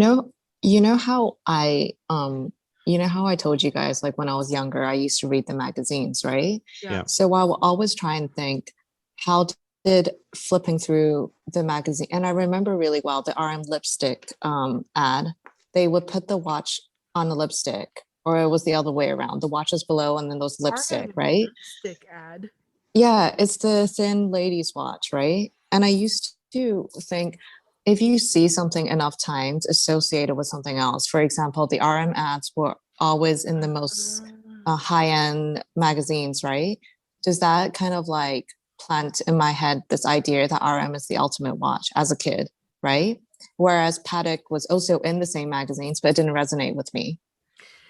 know how I told you guys, like, when I was younger, I used to read the magazines, right? Yeah. So I will always try and think, how did flipping through the magazine, and I remember really well the RM lipstick ad, they would put the watch on the lipstick, or it was the other way around. The watch was below and then those lipstick, RM right? Lipstick ad. Yeah, it's the thin ladies watch, right? And I used to think, if you see something enough times associated with something else, for example, the RM ads were always in the most high-end magazines, right? Does that kind of like plant in my head this idea that RM is the ultimate watch as a kid, right? Whereas Patek was also in the same magazines, but it didn't resonate with me.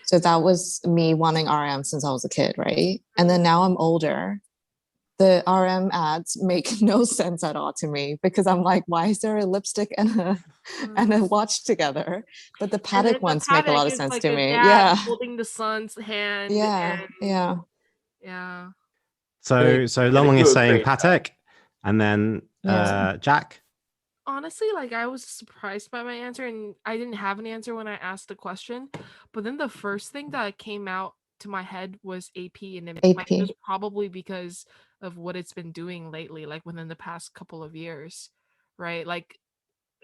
So that was me wanting RM since I was a kid, right? And then now I'm older, the RM ads make no sense at all to me, because I'm like, why is there a lipstick and a watch together? But the Patek ones make a lot of sense to me. Yeah, holding the son's hand. Yeah. So Long is saying Patek, and then Jack. Honestly, like, I was surprised by my answer, and I didn't have an answer when I asked the question. But then the first thing that came out to my head was AP, and it was probably because of what it's been doing lately, like within the past couple of years, right? Like,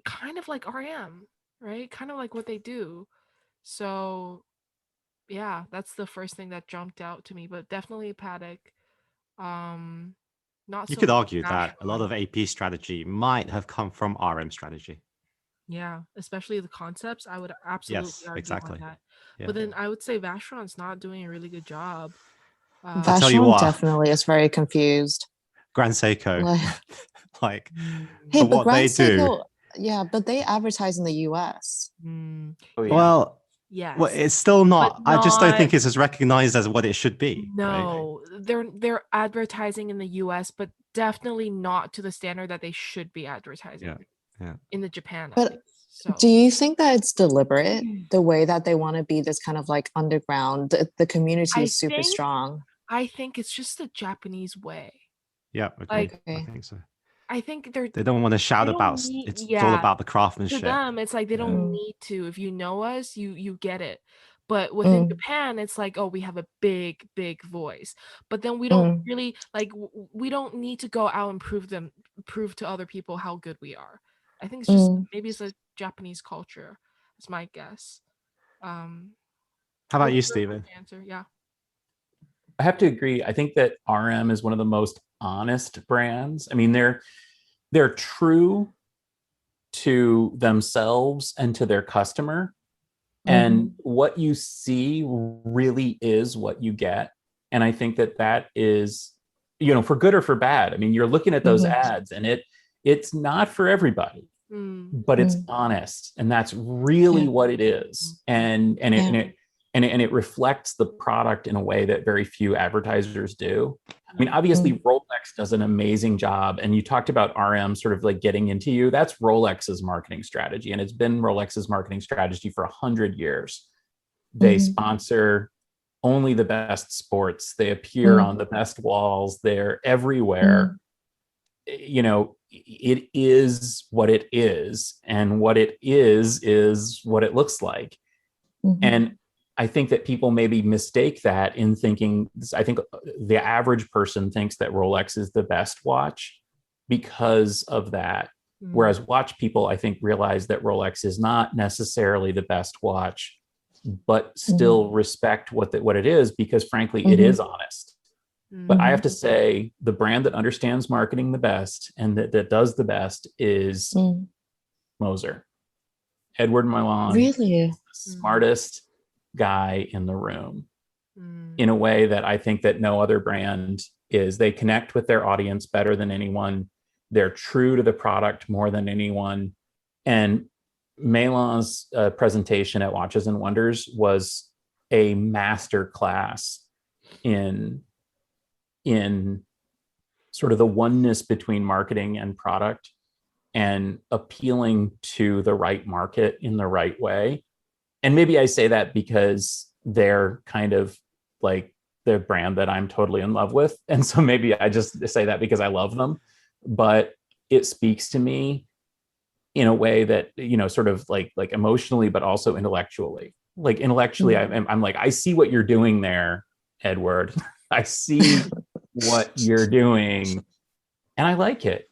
kind of like RM, right? Kind of like what they do. So yeah, that's the first thing that jumped out to me, but definitely Paddock. Not You so could much argue that a lot Vacheron. of AP strategy might have come from RM strategy. Yeah, especially the concepts. I would absolutely Yes, argue on exactly. that. Yeah. But then I would say Vacheron's not doing a really good job. I'll tell you Vacheron what, definitely is very confused. Grand Seiko, Like, like hey, for but what they Grand do. Seiko, yeah, but they advertise in the US. Mm, Oh yeah. Well, yes, it's still but not. I just don't not. think it's as recognized as what it should be. Right? No, they're advertising in the US, but definitely not to the standard that they should be advertising Yeah. in the Japan at But least. So do you think that it's deliberate, the way that they want to be this kind of like underground? The community I is super think strong. I think it's just the Japanese way. Yeah, agreed. Like I Okay. think so. I think They don't want to shout they don't about need, it's all yeah, about the to craftsmanship. them it's like they Yeah. don't Mm, need to. If you know us, you get it. But within mm, Japan, it's like, oh, we have a big voice. But then we don't mm, really like we don't need to go out and prove to other people how good we are. I think it's just mm. maybe it's a Japanese culture. That's my guess. Um, How what about you, was your Stephen? first answer? Yeah. I have to agree. I think that RM is one of the most honest brands. I mean, they're true to themselves and to their customer. And what you see really is what you get. And I think that that is, for good or for bad. I mean, you're looking at those ads and it's not for everybody, but it's honest. And that's really Yeah. what it is. And it reflects the product in a way that very few advertisers do. I mean, obviously, Rolex does an amazing job. And you talked about RM sort of like getting into you. That's Rolex's marketing strategy. And it's been Rolex's marketing strategy for 100 years. They sponsor only the best sports. They appear on the best walls. They're everywhere. It is what it is. And what it is what it looks like. And I think that people maybe mistake that in thinking, I think the average person thinks that Rolex is the best watch because of that. Whereas watch people, I think, realize that Rolex is not necessarily the best watch, but still respect what it is, because frankly, it is honest. But I have to say, the brand that understands marketing the best and that does the best is Moser. Edward Milan. Really? Smartest guy in the room in a way that I think that no other brand is. They connect with their audience better than anyone. They're true to the product more than anyone. And Melan's presentation at Watches and Wonders was a master class in sort of the oneness between marketing and product and appealing to the right market in the right way. And maybe I say that because they're kind of like the brand that I'm totally in love with. And so maybe I just say that because I love them, but it speaks to me in a way that, sort of like emotionally, but also intellectually. Like intellectually, I'm like, I see what you're doing there, Edward. I see what you're doing and I like it.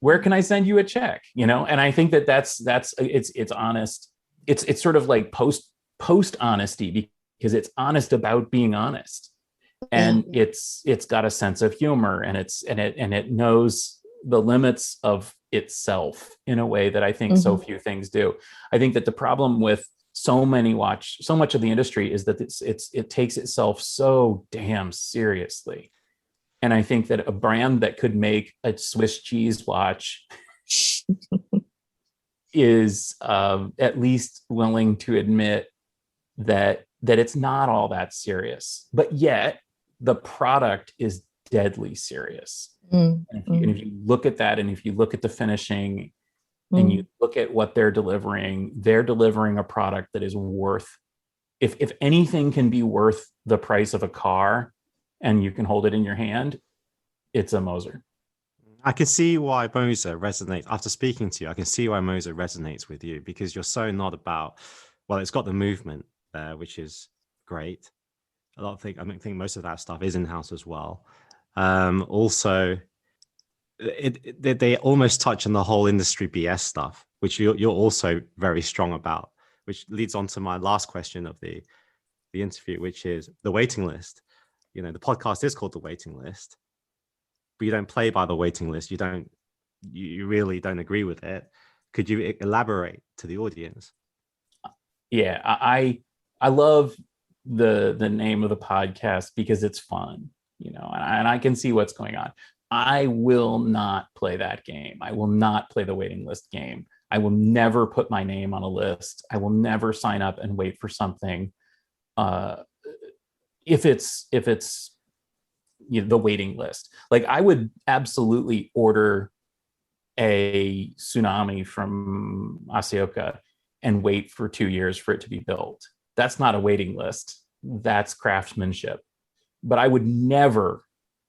Where can I send you a check? And I think that it's honest. It's sort of like post honesty, because it's honest about being honest, and it's got a sense of humor, and it knows the limits of itself in a way that I think so few things do. I think that the problem with so much of the industry is that it takes itself so damn seriously. And I think that a brand that could make a Swiss cheese watch is at least willing to admit that it's not all that serious, but yet the product is deadly serious. And if you look at that, and if you look at the finishing, and you look at what they're delivering a product that is worth, if anything can be worth the price of a car, and you can hold it in your hand, it's a Moser. I can see why Moser resonates. After speaking to you, I can see why Moser resonates with you, because you're so not about, well, it's got the movement there, which is great. A lot of things, I think most of that stuff is in-house as well. Also, they almost touch on the whole industry BS stuff, which you're also very strong about, which leads on to my last question of the the interview, which is the waiting list. You know, the podcast is called The Waiting List, but you don't play by the waiting list. You really don't agree with it. Could you elaborate to the audience? Yeah, I love the name of the podcast because it's fun, you know, and I can see what's going on. I will not play that game. I will not play the waiting list game. I will never put my name on a list. I will never sign up and wait for something. If it's you know, the waiting list, like I would absolutely order a tsunami from Asioka and wait for 2 years for it to be built. That's not a waiting list. That's craftsmanship. But I would never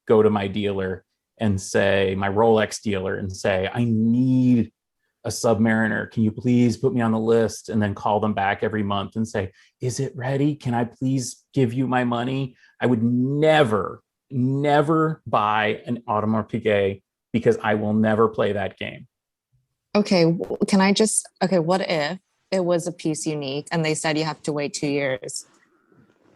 go to my dealer and say, my Rolex dealer, and say, I need a Submariner. Can you please put me on the list? And then call them back every month and say, is it ready? Can I please give you my money? I would never buy an Audemars Piguet because I will never play that game. Okay, what if it was a piece unique and they said you have to wait 2 years?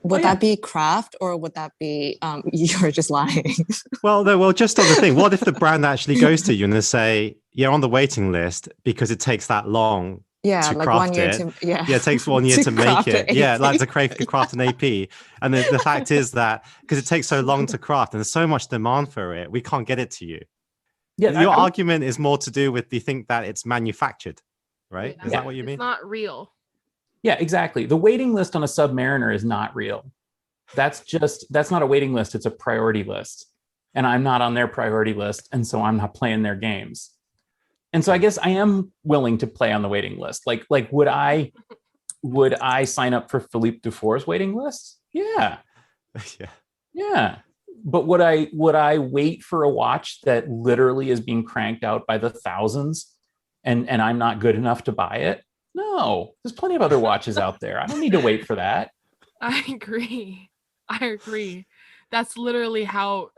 Would that be craft, or would that be you're just lying? Well, just on the thing, what if the brand actually goes to you and they say, you're on the waiting list because it takes that long to like craft 1 year it. Yeah, it takes 1 year to make it. Yeah, like to craft an AP. And the fact is that because it takes so long to craft and there's so much demand for it, we can't get it to you. Yeah, your argument is more to do with the think that it's manufactured, right? Is that what you mean? It's not real. Yeah, exactly. The waiting list on a Submariner is not real. That's not a waiting list. It's a priority list. And I'm not on their priority list. And so I'm not playing their games. And so I guess I am willing to play on the waiting list. Like would I sign up for Philippe Dufour's waiting list? Yeah. Yeah. But would I wait for a watch that literally is being cranked out by the thousands and I'm not good enough to buy it? No, there's plenty of other watches out there. I don't need to wait for that. I agree. That's literally how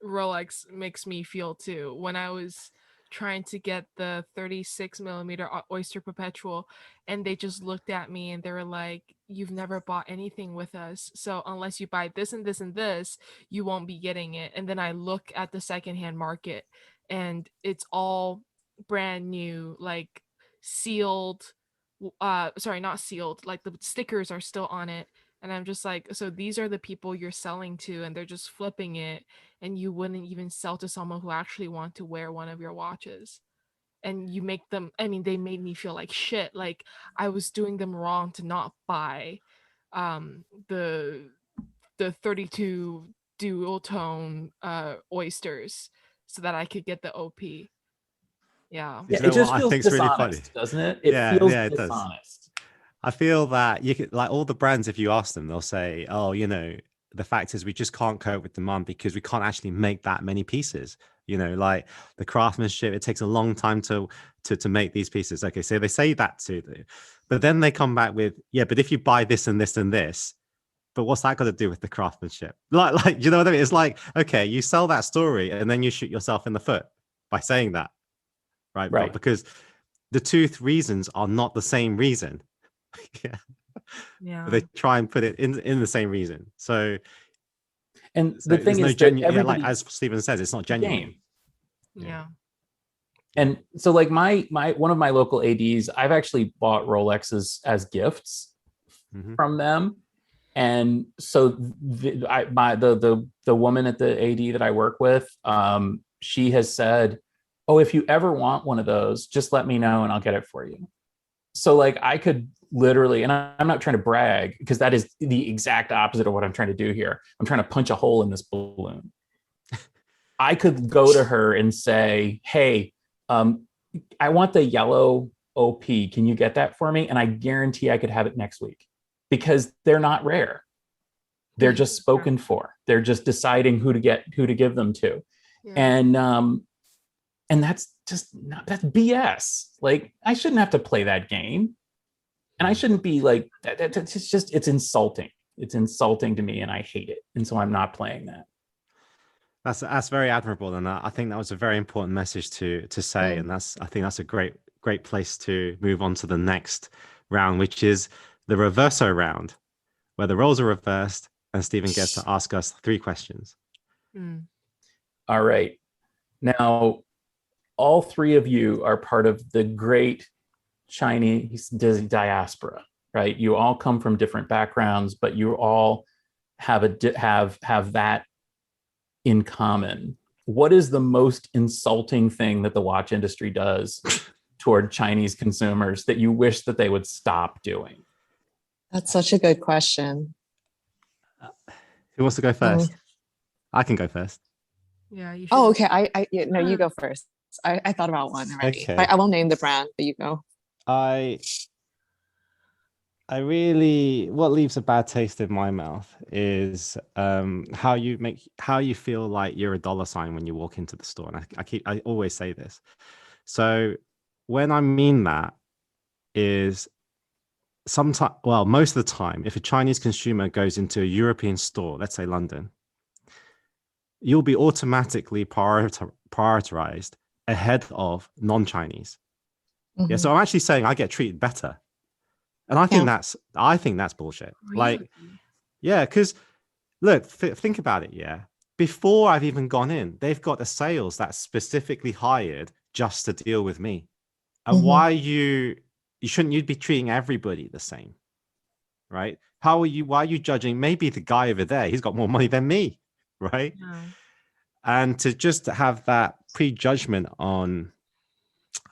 Rolex makes me feel too. When I was trying to get the 36 millimeter Oyster Perpetual, and they just looked at me and they were like, you've never bought anything with us, so unless you buy this and this and this, you won't be getting it. And then I look at the secondhand market and it's all brand new, like sealed, sorry, not sealed, like the stickers are still on it. And I'm just like, so these are the people you're selling to, and they're just flipping it, and you wouldn't even sell to someone who actually want to wear one of your watches. And you make them, I mean, they made me feel like shit. Like I was doing them wrong to not buy the 32 dual tone oysters so that I could get the OP. Yeah. It just feels dishonest, really doesn't it? It feels dishonest. I feel that you could, like all the brands, if you ask them, they'll say, oh, you know, the fact is we just can't cope with demand because we can't actually make that many pieces. You know, like the craftsmanship, it takes a long time to make these pieces. Okay, so they say that to you, but then they come back with, yeah, but if you buy this and this and this, but what's that got to do with the craftsmanship? Like, you know what I mean? It's like, okay, you sell that story and then you shoot yourself in the foot by saying that, right? But because the two reasons are not the same reason. But they try and put it in the same reason. So, and the thing is, like as Stephen says, it's not genuine. Yeah. And so, like my one of my local ADs, I've actually bought Rolexes as gifts from them. And so the woman at the AD that I work with, she has said, oh, if you ever want one of those, just let me know and I'll get it for you. So like I could literally, and I'm not trying to brag because that is the exact opposite of what I'm trying to do here. I'm trying to punch a hole in this balloon. I could go to her and say, hey, I want the yellow OP. Can you get that for me? And I guarantee I could have it next week because they're not rare. They're just spoken for. They're just deciding who to give them to. Yeah. And that's just that's BS. Like I shouldn't have to play that game. And I shouldn't be like, it's insulting. It's insulting to me and I hate it. And so I'm not playing that. That's very admirable. And I think that was a very important message to say. And I think that's a great place to move on to the next round, which is the reverso round, where the roles are reversed and Stephen gets to ask us 3 questions. All right. Now, all 3 of you are part of the great Chinese diaspora, right? You all come from different backgrounds, but you all have that in common. What is the most insulting thing that the watch industry does toward Chinese consumers that you wish that they would stop doing? That's such a good question. Who wants to go first? I can go first. Yeah, you should. Oh, okay. No, you go first. I thought about one already. Okay. I won't name the brand, but you go. I really, what leaves a bad taste in my mouth is how you feel like you're a dollar sign when you walk into the store. And I always say this. So when I mean that is sometimes, well, most of the time, if a Chinese consumer goes into a European store, let's say London, you'll be automatically prioritized ahead of non-Chinese. Yeah, so I'm actually saying I get treated better. And I think that's bullshit. Really? Like, yeah, because look, think about it. Yeah, before I've even gone in, they've got a sales that's specifically hired just to deal with me. And why shouldn't you be treating everybody the same, right? Why are you judging maybe the guy over there? He's got more money than me, right? No. And to just have that prejudgment on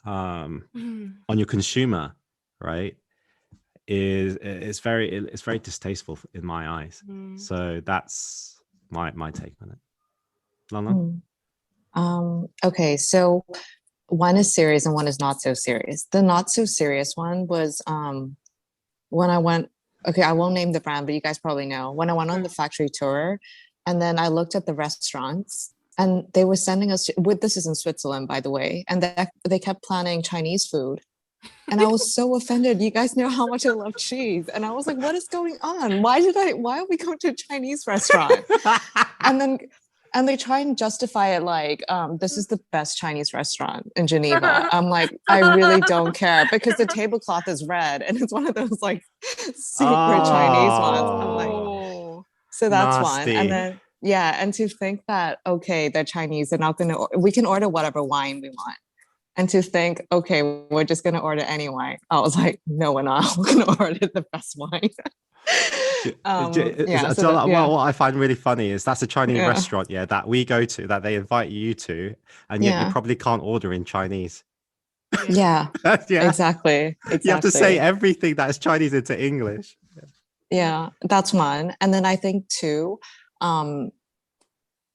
your consumer, right? It's very distasteful in my eyes. So that's my take on it. Lana? Okay, so one is serious and one is not so serious. The not so serious one was when I went, okay, I won't name the brand, but you guys probably know. When I went on the factory tour, and then I looked at the restaurants, and they were sending us this is in Switzerland, by the way, and they kept planning Chinese food. And I was so offended. You guys know how much I love cheese. And I was like, what is going on? Why are we going to a Chinese restaurant? And they try and justify it like, this is the best Chinese restaurant in Geneva. I'm like, I really don't care because the tablecloth is red and it's one of those like super Chinese ones. I'm like, so that's nasty. one. And then, yeah. And to think that, okay, they're Chinese, they're not we can order whatever wine we want. And to think, okay, we're just going to order any wine. I was like, no, we're not. We're going to order the best wine. What I find really funny is that's a Chinese restaurant, that we go to, that they invite you to, and yet you probably can't order in Chinese. Yeah, exactly. You have to say everything that is Chinese into English. Yeah, that's one. And then I think too, I'm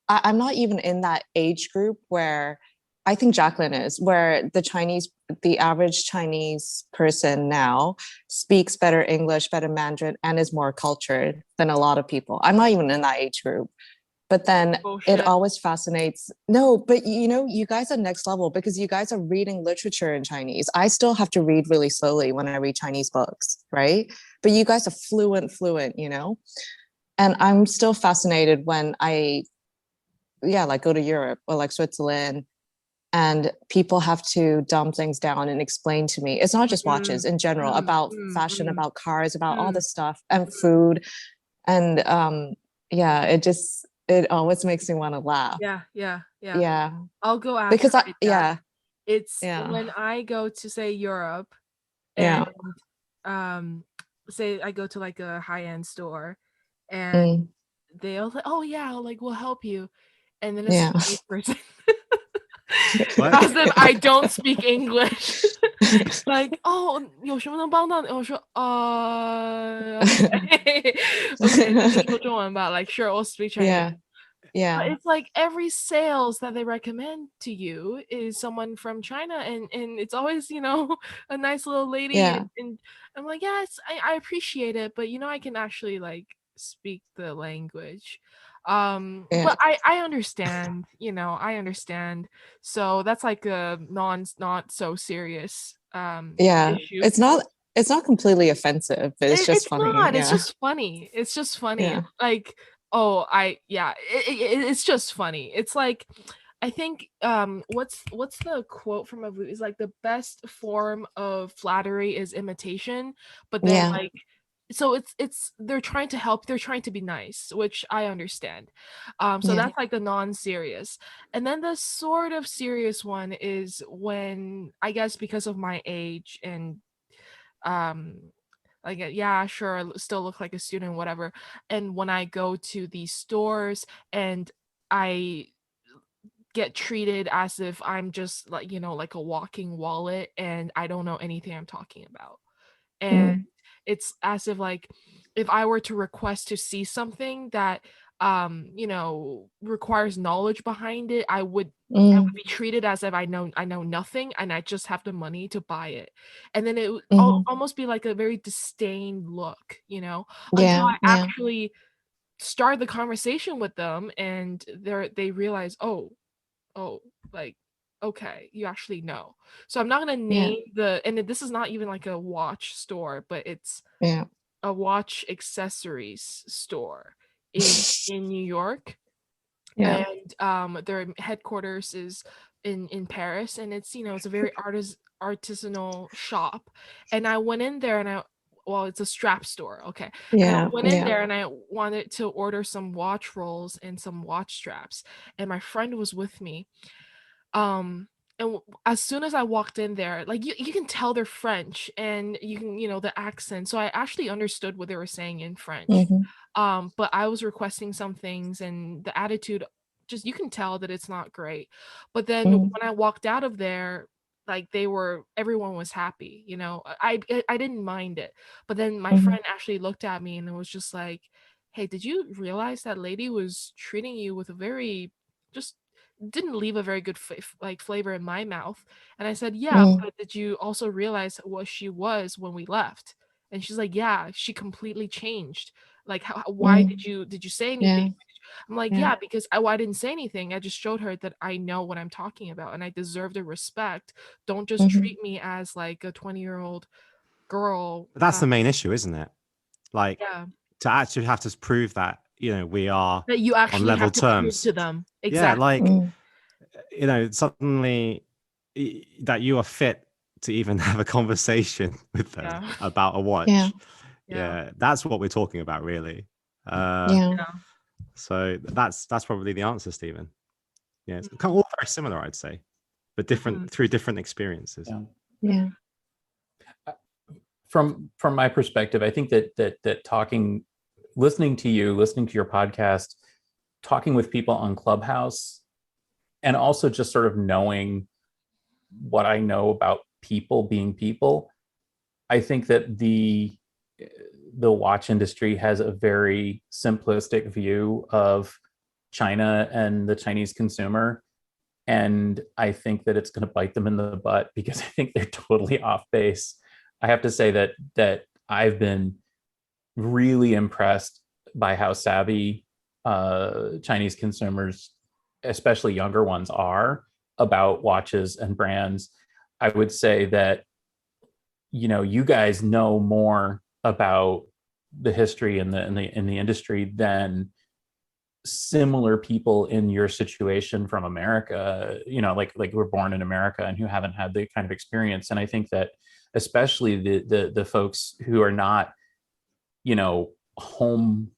not even in that age group where I think Jacqueline is, where the average Chinese person now speaks better English, better Mandarin, and is more cultured than a lot of people. I'm not even in that age group. But then it always fascinates. No, but you guys are next level because you guys are reading literature in Chinese. I still have to read really slowly when I read Chinese books, right? But you guys are fluent, And I'm still fascinated when I go to Europe or like Switzerland, and people have to dumb things down and explain to me. It's not just watches in general, about fashion, about cars, about all this stuff and food. And it always makes me want to laugh. Yeah. I'll go after because it's when I go to say Europe and say I go to like a high-end store and they'll like, oh yeah, like we'll help you. And then it's a Chinese person. Because then I don't speak English. Like, oh, 有什么能帮到你？我说okay, 那就说中文吧。Like, sure, I'll speak Chinese. Yeah. But it's like every sales that they recommend to you is someone from China, and it's always a nice little lady. Yeah. And I'm like, yes, I appreciate it, but I can actually like speak the language. But I understand, I understand. So that's like a not so serious issue. It's not completely offensive, but it's just funny. It's just funny. Yeah. Like, it's just funny. It's like, I think what's the quote from a movie? Is like the best form of flattery is imitation, but then like so it's they're trying to help, they're trying to be nice, which I understand. So Yeah. that's like the non-serious. And then the sort of serious one is when, I guess because of my age and like yeah, sure, I still look like a student, whatever. And when I go to these stores and I get treated as if I'm just like, like a walking wallet and I don't know anything I'm talking about. And it's as if like if I were to request to see something that requires knowledge behind it, I would be treated as if I know nothing and I just have the money to buy it. And then it would almost be like a very disdained look, until I actually start the conversation with them and they realize, oh, like, okay, you actually know. So I'm not gonna name and this is not even like a watch store, but it's a watch accessories store in New York. Yeah. And their headquarters is in Paris, and it's it's a very artisanal shop. And I went in there and well, it's a strap store, okay. And I went in there and I wanted to order some watch rolls and some watch straps, and my friend was with me. As soon as I walked in there, like you can tell they're French and you can, the accent. So I actually understood what they were saying in French. But I was requesting some things and the attitude, just you can tell that it's not great. But then when I walked out of there, like everyone was happy, I didn't mind it. But then my friend actually looked at me and it was just like, hey, did you realize that lady was treating you with a very just didn't leave a very good flavor in my mouth? And I said, yeah, but did you also realize what she was when we left? And she's like, yeah, she completely changed. Like, why did you say anything? I'm like, yeah, because I didn't say anything. I just showed her that I know what I'm talking about and I deserve the respect. Don't just treat me as like a 20-year-old girl. But that's the main issue, isn't it? Like, Yeah, to actually have to prove that, we are that you on actually level have to prove terms. to them. Yeah, Exactly. like, suddenly that you are fit to even have a conversation with them about a watch. Yeah, that's what we're talking about, really. So that's probably the answer, Stephen. Yeah, it's kind of all very similar, I'd say, but different through different experiences. Yeah. From my perspective, I think that listening to your podcast, talking with people on Clubhouse, and also just sort of knowing what I know about people being people, I think that the watch industry has a very simplistic view of China and the Chinese consumer. And I think that it's going to bite them in the butt because I think they're totally off base. I have to say that I've been really impressed by how savvy Chinese consumers, especially younger ones, are about watches and brands. I would say that you guys know more about the history in the industry than similar people in your situation from America, like we're born in America and who haven't had the kind of experience. And I think that especially the folks who are not, home,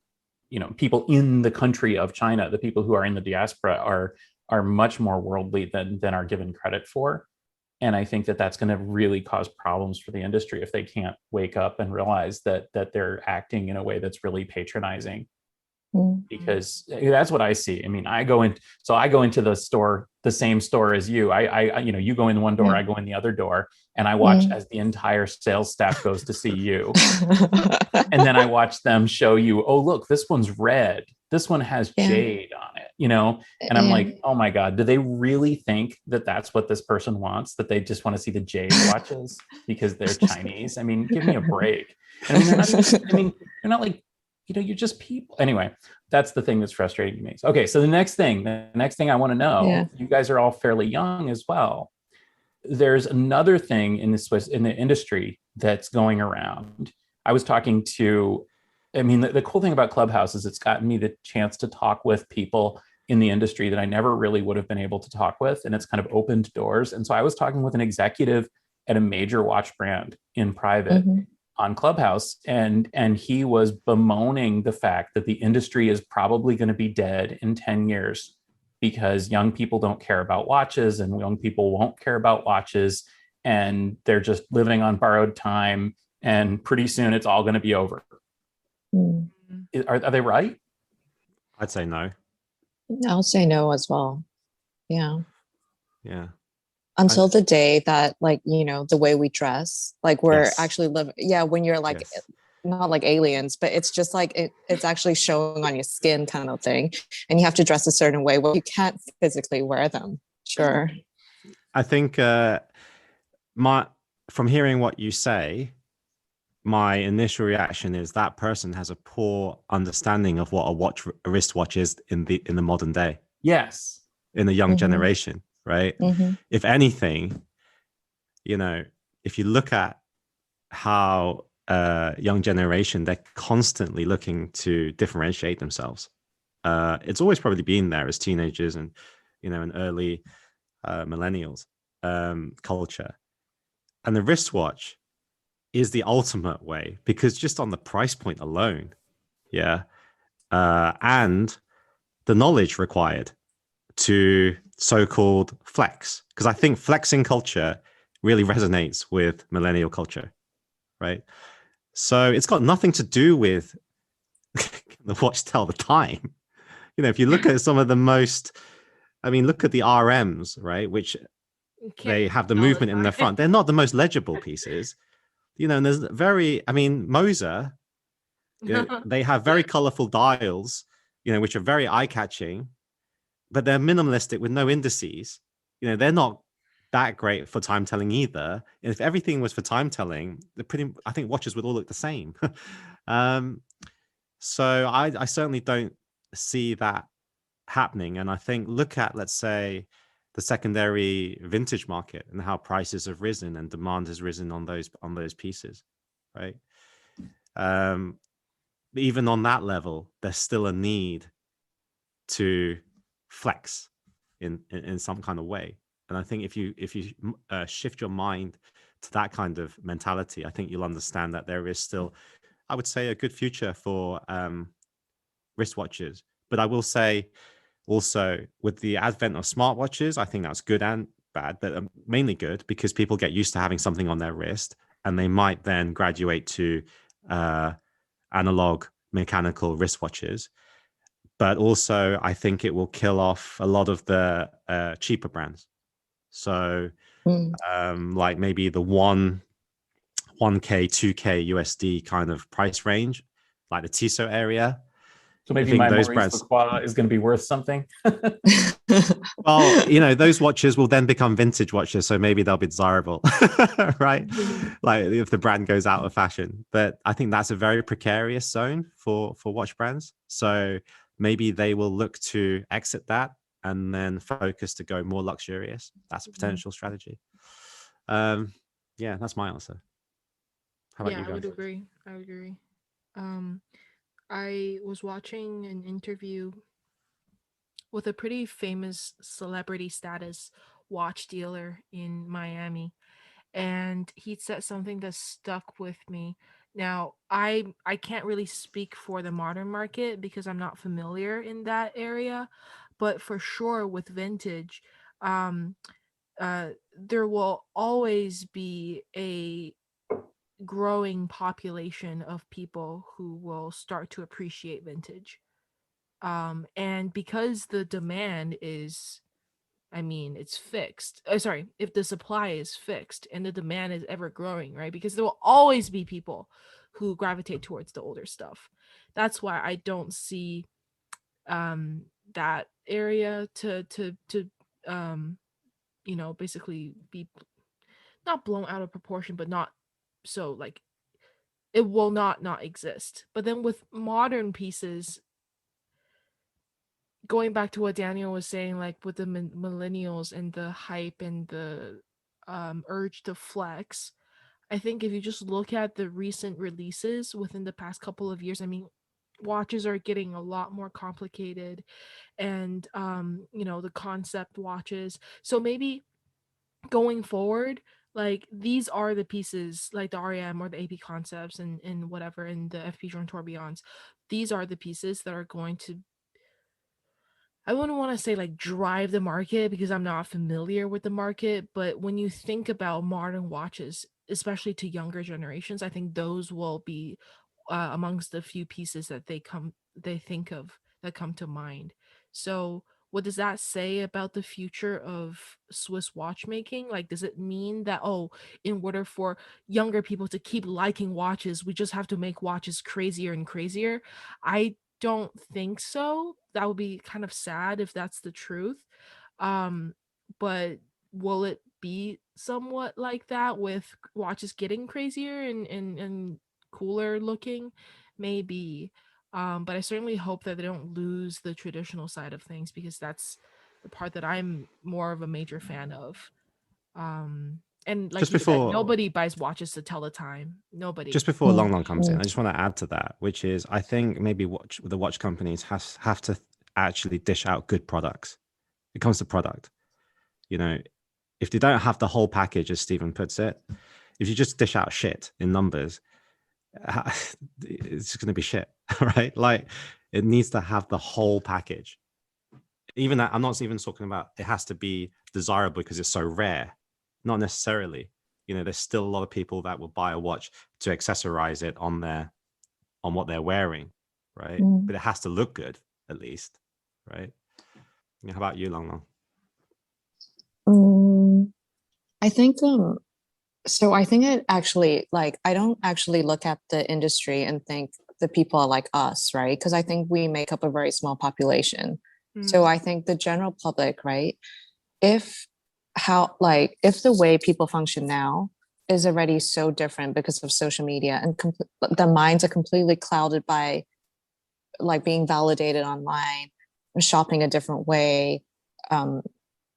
people in the country of China, the people who are in the diaspora are much more worldly than are given credit for. And I think that that's going to really cause problems for the industry if they can't wake up and realize that they're acting in a way that's really patronizing. Because that's what I see. I mean, I go into the store, the same store as you. I you go in one door, I go in the other door, and I watch as the entire sales staff goes to see you. And then I watch them show you, oh, look, this one's red. This one has jade on it, and I'm like, oh my God, do they really think that that's what this person wants? That they just want to see the jade watches because they're Chinese? I mean, give me a break. And I mean, they're not like, you're just people. Anyway, that's the thing that's frustrating to me. Okay, so the next thing I want to know, you guys are all fairly young as well. There's another thing in the industry that's going around. I was talking to, the cool thing about Clubhouse is it's gotten me the chance to talk with people in the industry that I never really would have been able to talk with, and it's kind of opened doors. And so I was talking with an executive at a major watch brand in private. on Clubhouse, and he was bemoaning the fact that the industry is probably going to be dead in 10 years because young people don't care about watches, and young people won't care about watches, and they're just living on borrowed time, and pretty soon it's all going to be over. Are they right? I'd say no. I'll say no as well. Yeah. Until the day that, like, the way we dress, like we're Yes. actually living. Yeah, when you're like, Yes. not like aliens, but it's just like it's actually showing on your skin kind of thing, and you have to dress a certain way where you can't physically wear them. Sure. I think from hearing what you say, my initial reaction is that person has a poor understanding of what a wristwatch is in the modern day. Yes. In the young generation, right? If anything, if you look at how young generation, they're constantly looking to differentiate themselves. It's always probably been there as teenagers and an early millennials culture. And the wristwatch is the ultimate way, because just on the price point alone, and the knowledge required to so-called flex, because I think flexing culture really resonates with millennial culture, right? So it's got nothing to do with the watch tell the time. If you look at some of the most, look at the RMs, right, which they have the movement in the front. They're not the most legible pieces, and there's Moser, they have very colorful dials, which are very eye-catching, but they're minimalistic with no indices. They're not that great for time telling either. And if everything was for time telling, I think watches would all look the same. So I certainly don't see that happening. And I think, look at, let's say, the secondary vintage market and how prices have risen and demand has risen on those pieces, right? Even on that level, there's still a need to flex in some kind of way. And I think if you shift your mind to that kind of mentality, I think you'll understand that there is still, I would say, a good future for wristwatches. But I will say also, with the advent of smartwatches, I think that's good and bad, but mainly good, because people get used to having something on their wrist, and they might then graduate to analog mechanical wristwatches. But also, I think it will kill off a lot of the cheaper brands. So like maybe the 1K, 2K USD kind of price range, like the Tissot area. So maybe my Maurice Lacroix is going to be worth something. Well, those watches will then become vintage watches, so maybe they'll be desirable, right? Like if the brand goes out of fashion. But I think that's a very precarious zone for watch brands. So maybe they will look to exit that and then focus to go more luxurious. That's a potential strategy. That's my answer. How about you guys? I would agree. I was watching an interview with a pretty famous celebrity status watch dealer in Miami, and he said something that stuck with me. Now, I can't really speak for the modern market because I'm not familiar in that area, but for sure with vintage, there will always be a growing population of people who will start to appreciate vintage. And because the demand is, it's fixed. Sorry, if the supply is fixed and the demand is ever growing, right? Because there will always be people who gravitate towards the older stuff. That's why I don't see that area to basically be not blown out of proportion, but not so like it will not exist. But then with modern pieces, going back to what Daniel was saying, like with the millennials and the hype and the urge to flex, I think if you just look at the recent releases within the past couple of years, watches are getting a lot more complicated, and the concept watches. So maybe going forward, like these are the pieces, like the REM or the AP concepts and whatever, and the FP Joint Tourbillons. These are the pieces that are going to, I wouldn't want to say like drive the market because I'm not familiar with the market, but when you think about modern watches, especially to younger generations, I think those will be amongst the few pieces that they think of that come to mind. So what does that say about the future of Swiss watchmaking? Like, does it mean that, oh, in order for younger people to keep liking watches, we just have to make watches crazier and crazier? I don't think so. That would be kind of sad if that's the truth. Um, but will it be somewhat like that with watches getting crazier and cooler looking? Maybe. But I certainly hope that they don't lose the traditional side of things because that's the part that I'm more of a major fan of. And like Just you said, before nobody buys watches to tell the time. Nobody. just before Long Long comes in, I just want to add to that, which is I think maybe the watch companies have to actually dish out good products. It comes to product. You know, if they don't have the whole package, as Stephen puts it, if you just dish out shit in numbers, it's going to be shit, right? Like it needs to have the whole package. Even that, I'm not even talking about it has to be desirable because it's so rare. Not necessarily. You know, there's still a lot of people that will buy a watch to accessorize it on what they're wearing, right? But it has to look good at least, right? How about you, Long Long? I think so I think it actually, like, I don't actually look at the industry and think the people are like us, right? Because I think we make up a very small population. So I think the general public, right? If the way people function now is already so different because of social media and the minds are completely clouded by like being validated online, shopping a different way,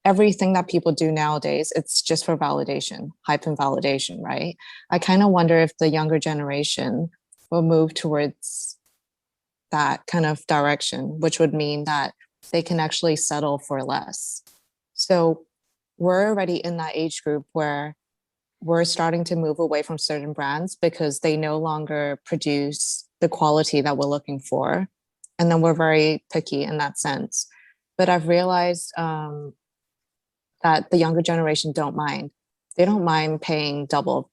everything that people do nowadays, it's just for validation, hype and validation, right? I kind of wonder if the younger generation will move towards that kind of direction, which would mean that they can actually settle for less. So we're already in that age group where we're starting to move away from certain brands because they no longer produce the quality that we're looking for. And then we're very picky in that sense. But I've realized that the younger generation don't mind. They don't mind paying double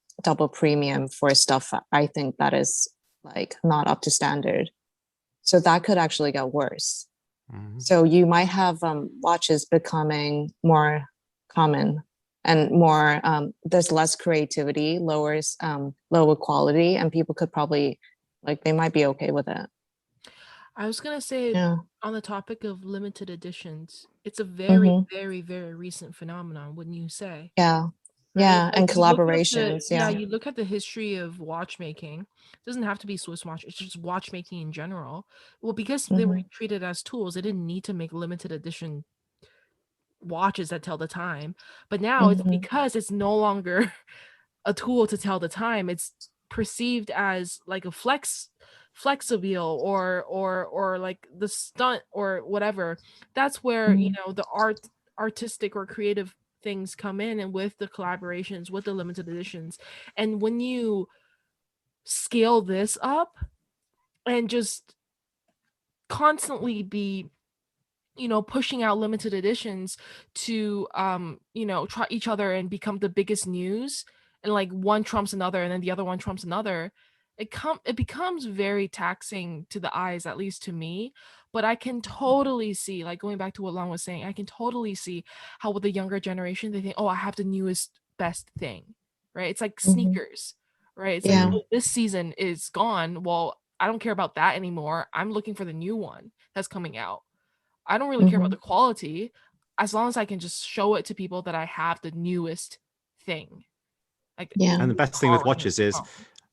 premium for stuff I think that is like not up to standard. So that could actually get worse. So you might have watches becoming more common and more there's less creativity, lower quality, and people could probably like they might be okay with it. I was gonna say on the topic of limited editions, it's a very, very, very recent phenomenon, wouldn't you say? Yeah. Right? Yeah, Like and collaborations. you look at the history of watchmaking. It doesn't have to be Swiss watch, it's just watchmaking in general. Well, because they were treated as tools, they didn't need to make limited edition watches that tell the time. But now it's because it's no longer a tool to tell the time. It's perceived as like a flexibile or like the stunt or whatever. That's where the artistic or creative things come in, and with the collaborations, with the limited editions. And when you scale this up and just constantly be pushing out limited editions to try each other and become the biggest news, and like one trumps another and then the other one trumps another, it becomes very taxing to the eyes, at least to me. But I can totally see, like going back to what Long was saying, I can totally see how with the younger generation they think, oh, I have the newest best thing, right? It's like sneakers, right? It's like, oh, this season is gone, well, I don't care about that anymore, I'm looking for the new one that's coming out. I don't really care about the quality as long as I can just show it to people that I have the newest thing. Like, And the best thing with watches is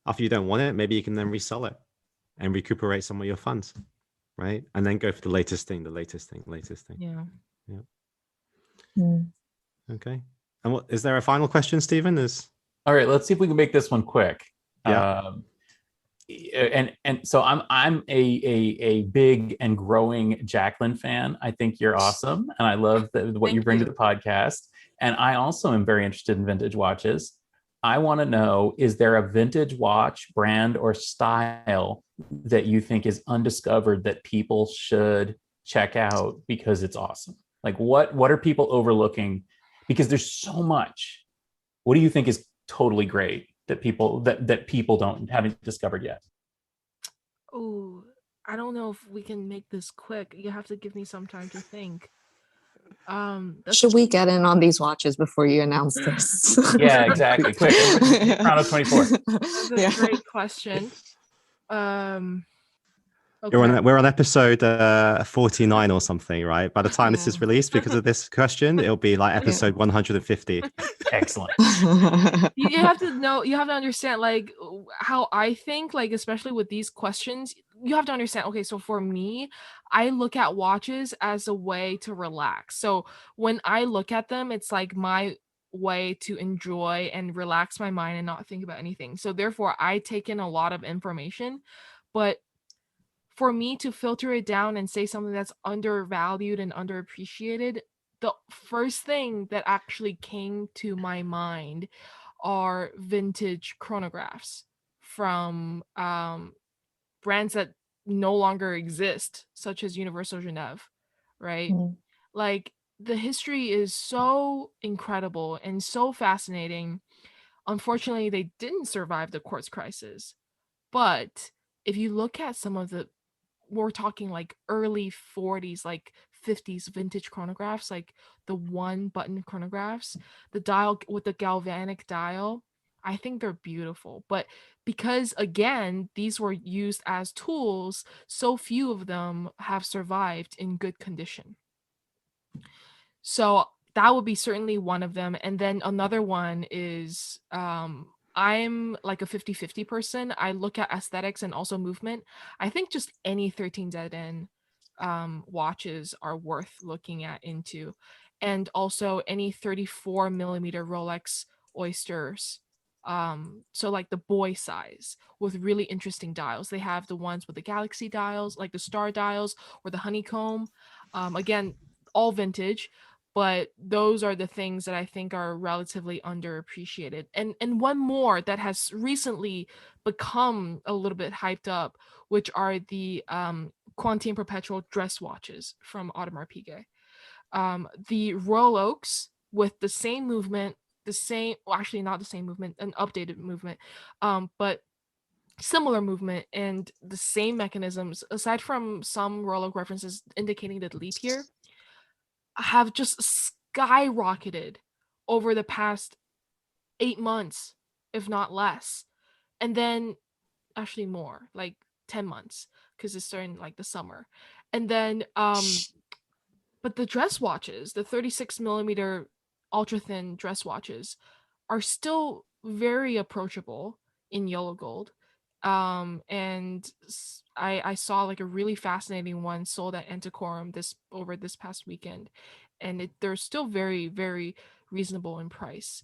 after you don't want it, maybe you can then resell it and recuperate some of your funds, right? And then go for the latest thing. Yeah. Okay. And what is there a final question, Stephen? All right, let's see if we can make this one quick. Yeah. And so I'm a big and growing Jacqueline fan. I think you're awesome, and I love what you bring to the podcast. And I also am very interested in vintage watches. I want to know, is there a vintage watch brand or style that you think is undiscovered that people should check out because it's awesome? Like what are people overlooking? Because there's so much. What do you think is totally great that people haven't discovered yet? Oh, I don't know if we can make this quick. You have to give me some time to think. Should we get in on these watches before you announce this? Yeah, exactly. Quick, Chrono 24. That's a great question. Okay. We're on episode 49 or something, right? By the time this is released, because of this question, it'll be like episode 150. Excellent. You have to understand like how I think, like especially with these questions, you have to understand, okay, so for me, I look at watches as a way to relax. So when I look at them, it's like my way to enjoy and relax my mind and not think about anything. So therefore I take in a lot of information, but for me to filter it down and say something that's undervalued and underappreciated, the first thing that actually came to my mind are vintage chronographs from brands that no longer exist, such as Universal Genève, right? Like the history is so incredible and so fascinating. Unfortunately, they didn't survive the quartz crisis. But if you look at some of the, we're talking like early 40s, like 50s vintage chronographs, like the one button chronographs, the dial with the galvanic dial, I think they're beautiful. But because again, these were used as tools, so few of them have survived in good condition. So that would be certainly one of them. And then another one is I'm like a 50-50 person. I look at aesthetics and also movement. I think just any 13ZN watches are worth looking at into. And also any 34 millimeter Rolex Oysters. So like the boy size with really interesting dials. They have the ones with the galaxy dials, like the star dials or the honeycomb. Again, all vintage, but those are the things that I think are relatively underappreciated. And one more that has recently become a little bit hyped up, which are the Quantine Perpetual dress watches from Audemars Piguet. The Royal Oaks with the same movement, actually not the same movement, an updated movement, but similar movement and the same mechanisms, aside from some Royal Oak references indicating the leap year, have just skyrocketed over the past 8 months, if not less. And then actually more, like 10 months, because it's during like the summer. And then but the dress watches, the 36 millimeter ultra thin dress watches, are still very approachable in yellow gold. And I saw like a really fascinating one sold at Antiquorum this past weekend, and they're still very, very reasonable in price.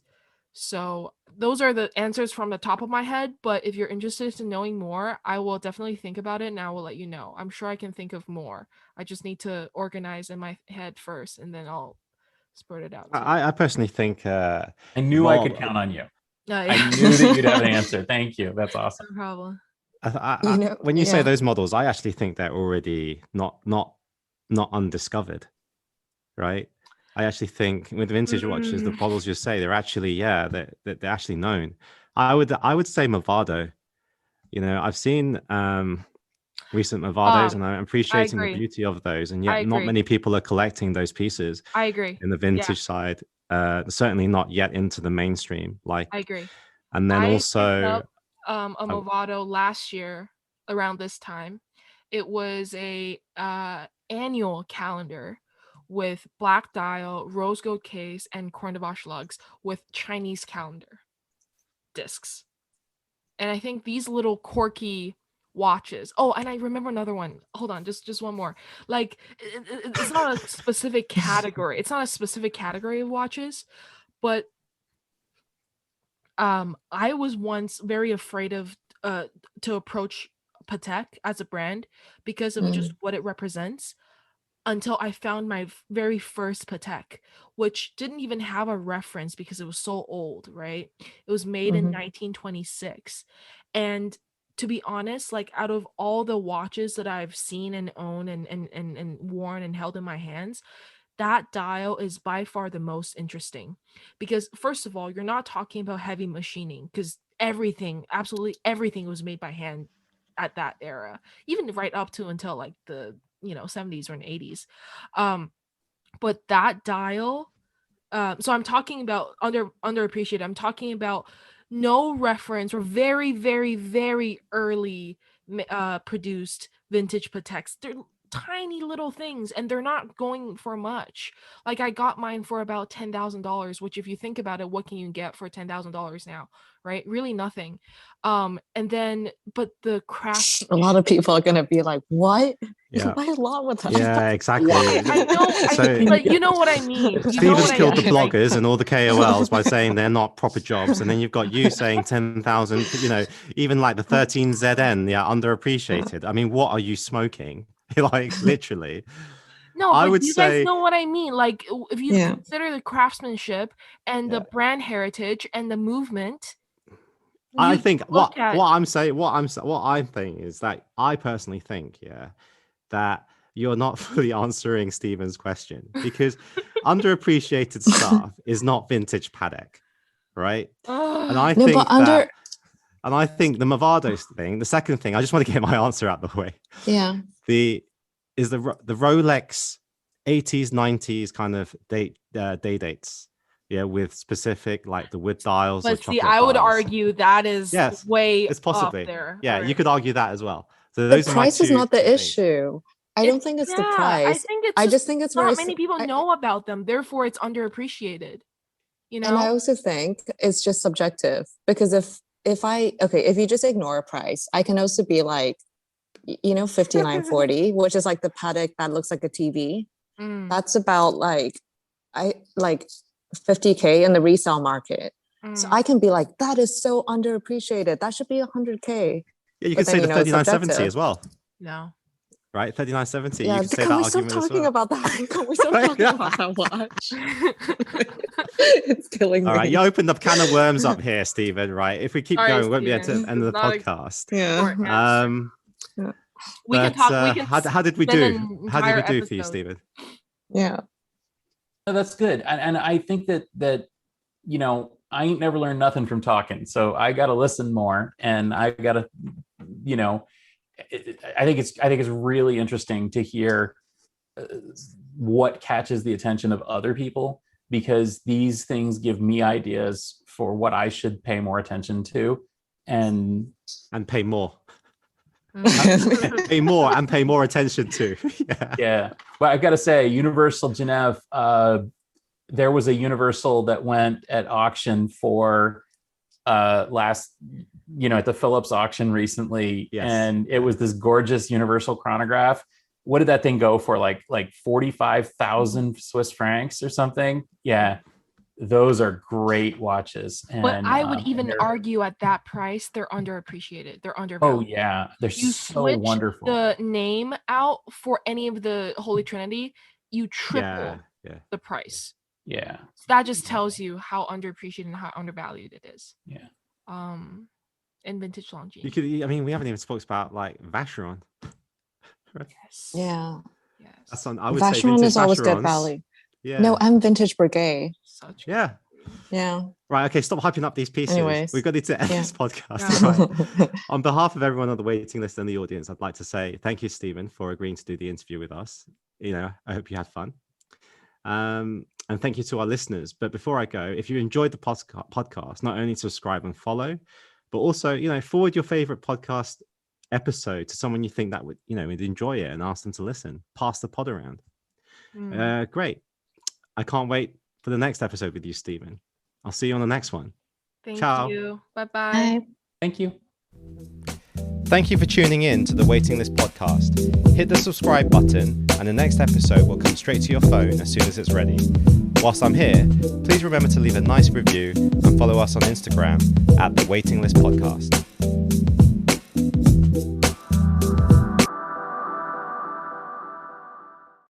So those are the answers from the top of my head, but if you're interested in knowing more, I will definitely think about it and I will let you know. I'm sure I can think of more. I just need to organize in my head first and then I'll spurt it out. I personally think I knew I could count on you. I knew that you'd have an answer. Thank you. That's awesome. No problem. When you say those models, I actually think they're already not undiscovered, right? I actually think with vintage watches, the models you say, they're actually they're actually known. I would say Movado. You know, I've seen recent Movados and I'm appreciating the beauty of those, and yet not many people are collecting those pieces. I agree. In the vintage side, certainly not yet into the mainstream. Like, I agree. And then I also picked up, a Movado last year around this time. It was a annual calendar with black dial, rose gold case, and Corne de Vache lugs with Chinese calendar discs. And I think these little quirky watches. Oh, and I remember another one. Hold on, just one more. Like it's not a specific category. It's not a specific category of watches, but I was once very afraid of to approach Patek as a brand because of just what it represents. until I found my very first Patek, which didn't even have a reference because it was so old, right? It was made in 1926. And to be honest, like out of all the watches that I've seen and owned and worn and held in my hands, that dial is by far the most interesting, because first of all, you're not talking about heavy machining, because everything, absolutely everything, was made by hand at that era, even right up to until like the 70s or 80s. But that dial, so I'm talking about underappreciated. I'm talking about no reference, or very, very, very early produced vintage Pateks. They're tiny little things, and they're not going for much. Like I got mine for about $10,000, which if you think about it, what can you get for $10,000 now, right? Really nothing. And then, but the craft, a lot of people are gonna be like, what? Yeah. Why a lot with that? Yeah, exactly. I know, but you know what I mean. Steven's killed the bloggers and all the KOLs by saying they're not proper jobs, and then you've got you saying 10,000. Even like the 13ZN, underappreciated. I mean, what are you smoking? Like literally. No, I but would you say, guys know what I mean. Like if you consider the craftsmanship and the brand heritage and the movement, I think what I'm thinking is that I personally think, that you're not fully answering Steven's question, because underappreciated stuff is not vintage Patek, right? And I think and I think the Movado thing, the second thing, I just want to get my answer out of the way. Yeah. The Rolex 80s, 90s kind of day dates. Yeah, with specific like the wood dials. But see, I would argue that is way it's possibly up there. Yeah, already. you could argue that as well. So The price is not the issue. I don't think it's the price. I just think it's not many people know about them. Therefore, it's underappreciated. And I also think it's just subjective, because if you just ignore a price, I can also be like, 5940, which is like the Patek that looks like a TV. That's about like 50K in the resale market. So I can be like, that is so underappreciated. That should be 100K. Yeah, you could say the 3970 as well. No. Right, 3970. Yeah, you could say can that we stop argument talking as well. about that? Can we stop talking about that watch? It's killing me. All right, you opened up can of worms up here, Stephen. Right, if we keep going, we won't be able to Steven. end the Not a podcast. We can talk. How did we do? How did we do for you, Stephen? Yeah. No, that's good. And I think that I ain't never learned nothing from talking. So I got to listen more, and I got to, I think it's really interesting to hear what catches the attention of other people, because these things give me ideas for what I should pay more attention to, and pay more. Pay more and pay more attention to. Yeah. But I've got to say, Universal Genève, there was a Universal that went at auction for last, at the Phillips auction recently. Yes. And it was this gorgeous Universal chronograph. What did that thing go for? Like 45,000 Swiss francs or something? Yeah. Those are great watches. But I would even argue at that price, they're underappreciated. They're undervalued. Oh yeah. They're so wonderful. The name out for any of the Holy Trinity, you triple the price. Yeah. So that just tells you how underappreciated and how undervalued it is. Yeah. In vintage Longines. You could. I mean, we haven't even spoke about like Vacheron. Yes. Yeah. Yes. That's on. I would Vacheron say is always good value. Yeah. No, I'm vintage Breguet. Yeah. Yeah. Right. Okay. Stop hyping up these pieces. Anyways, we've got to end this podcast. Right. On behalf of everyone on the waiting list and the audience, I'd like to say thank you, Stephen, for agreeing to do the interview with us. I hope you had fun. And thank you to our listeners. But before I go, if you enjoyed the podcast, not only subscribe and follow, but also, forward your favorite podcast episode to someone you think that would enjoy it, and ask them to listen. Pass the pod around. Great. I can't wait for the next episode with you, Stephen. I'll see you on the next one. Thank Ciao. you. Bye-bye. Bye. Thank you. Thank you for tuning in to the Waiting List podcast. Hit the subscribe button and the next episode will come straight to your phone as soon as it's ready. Whilst I'm here, please remember to leave a nice review and follow us on Instagram at the Waiting List podcast.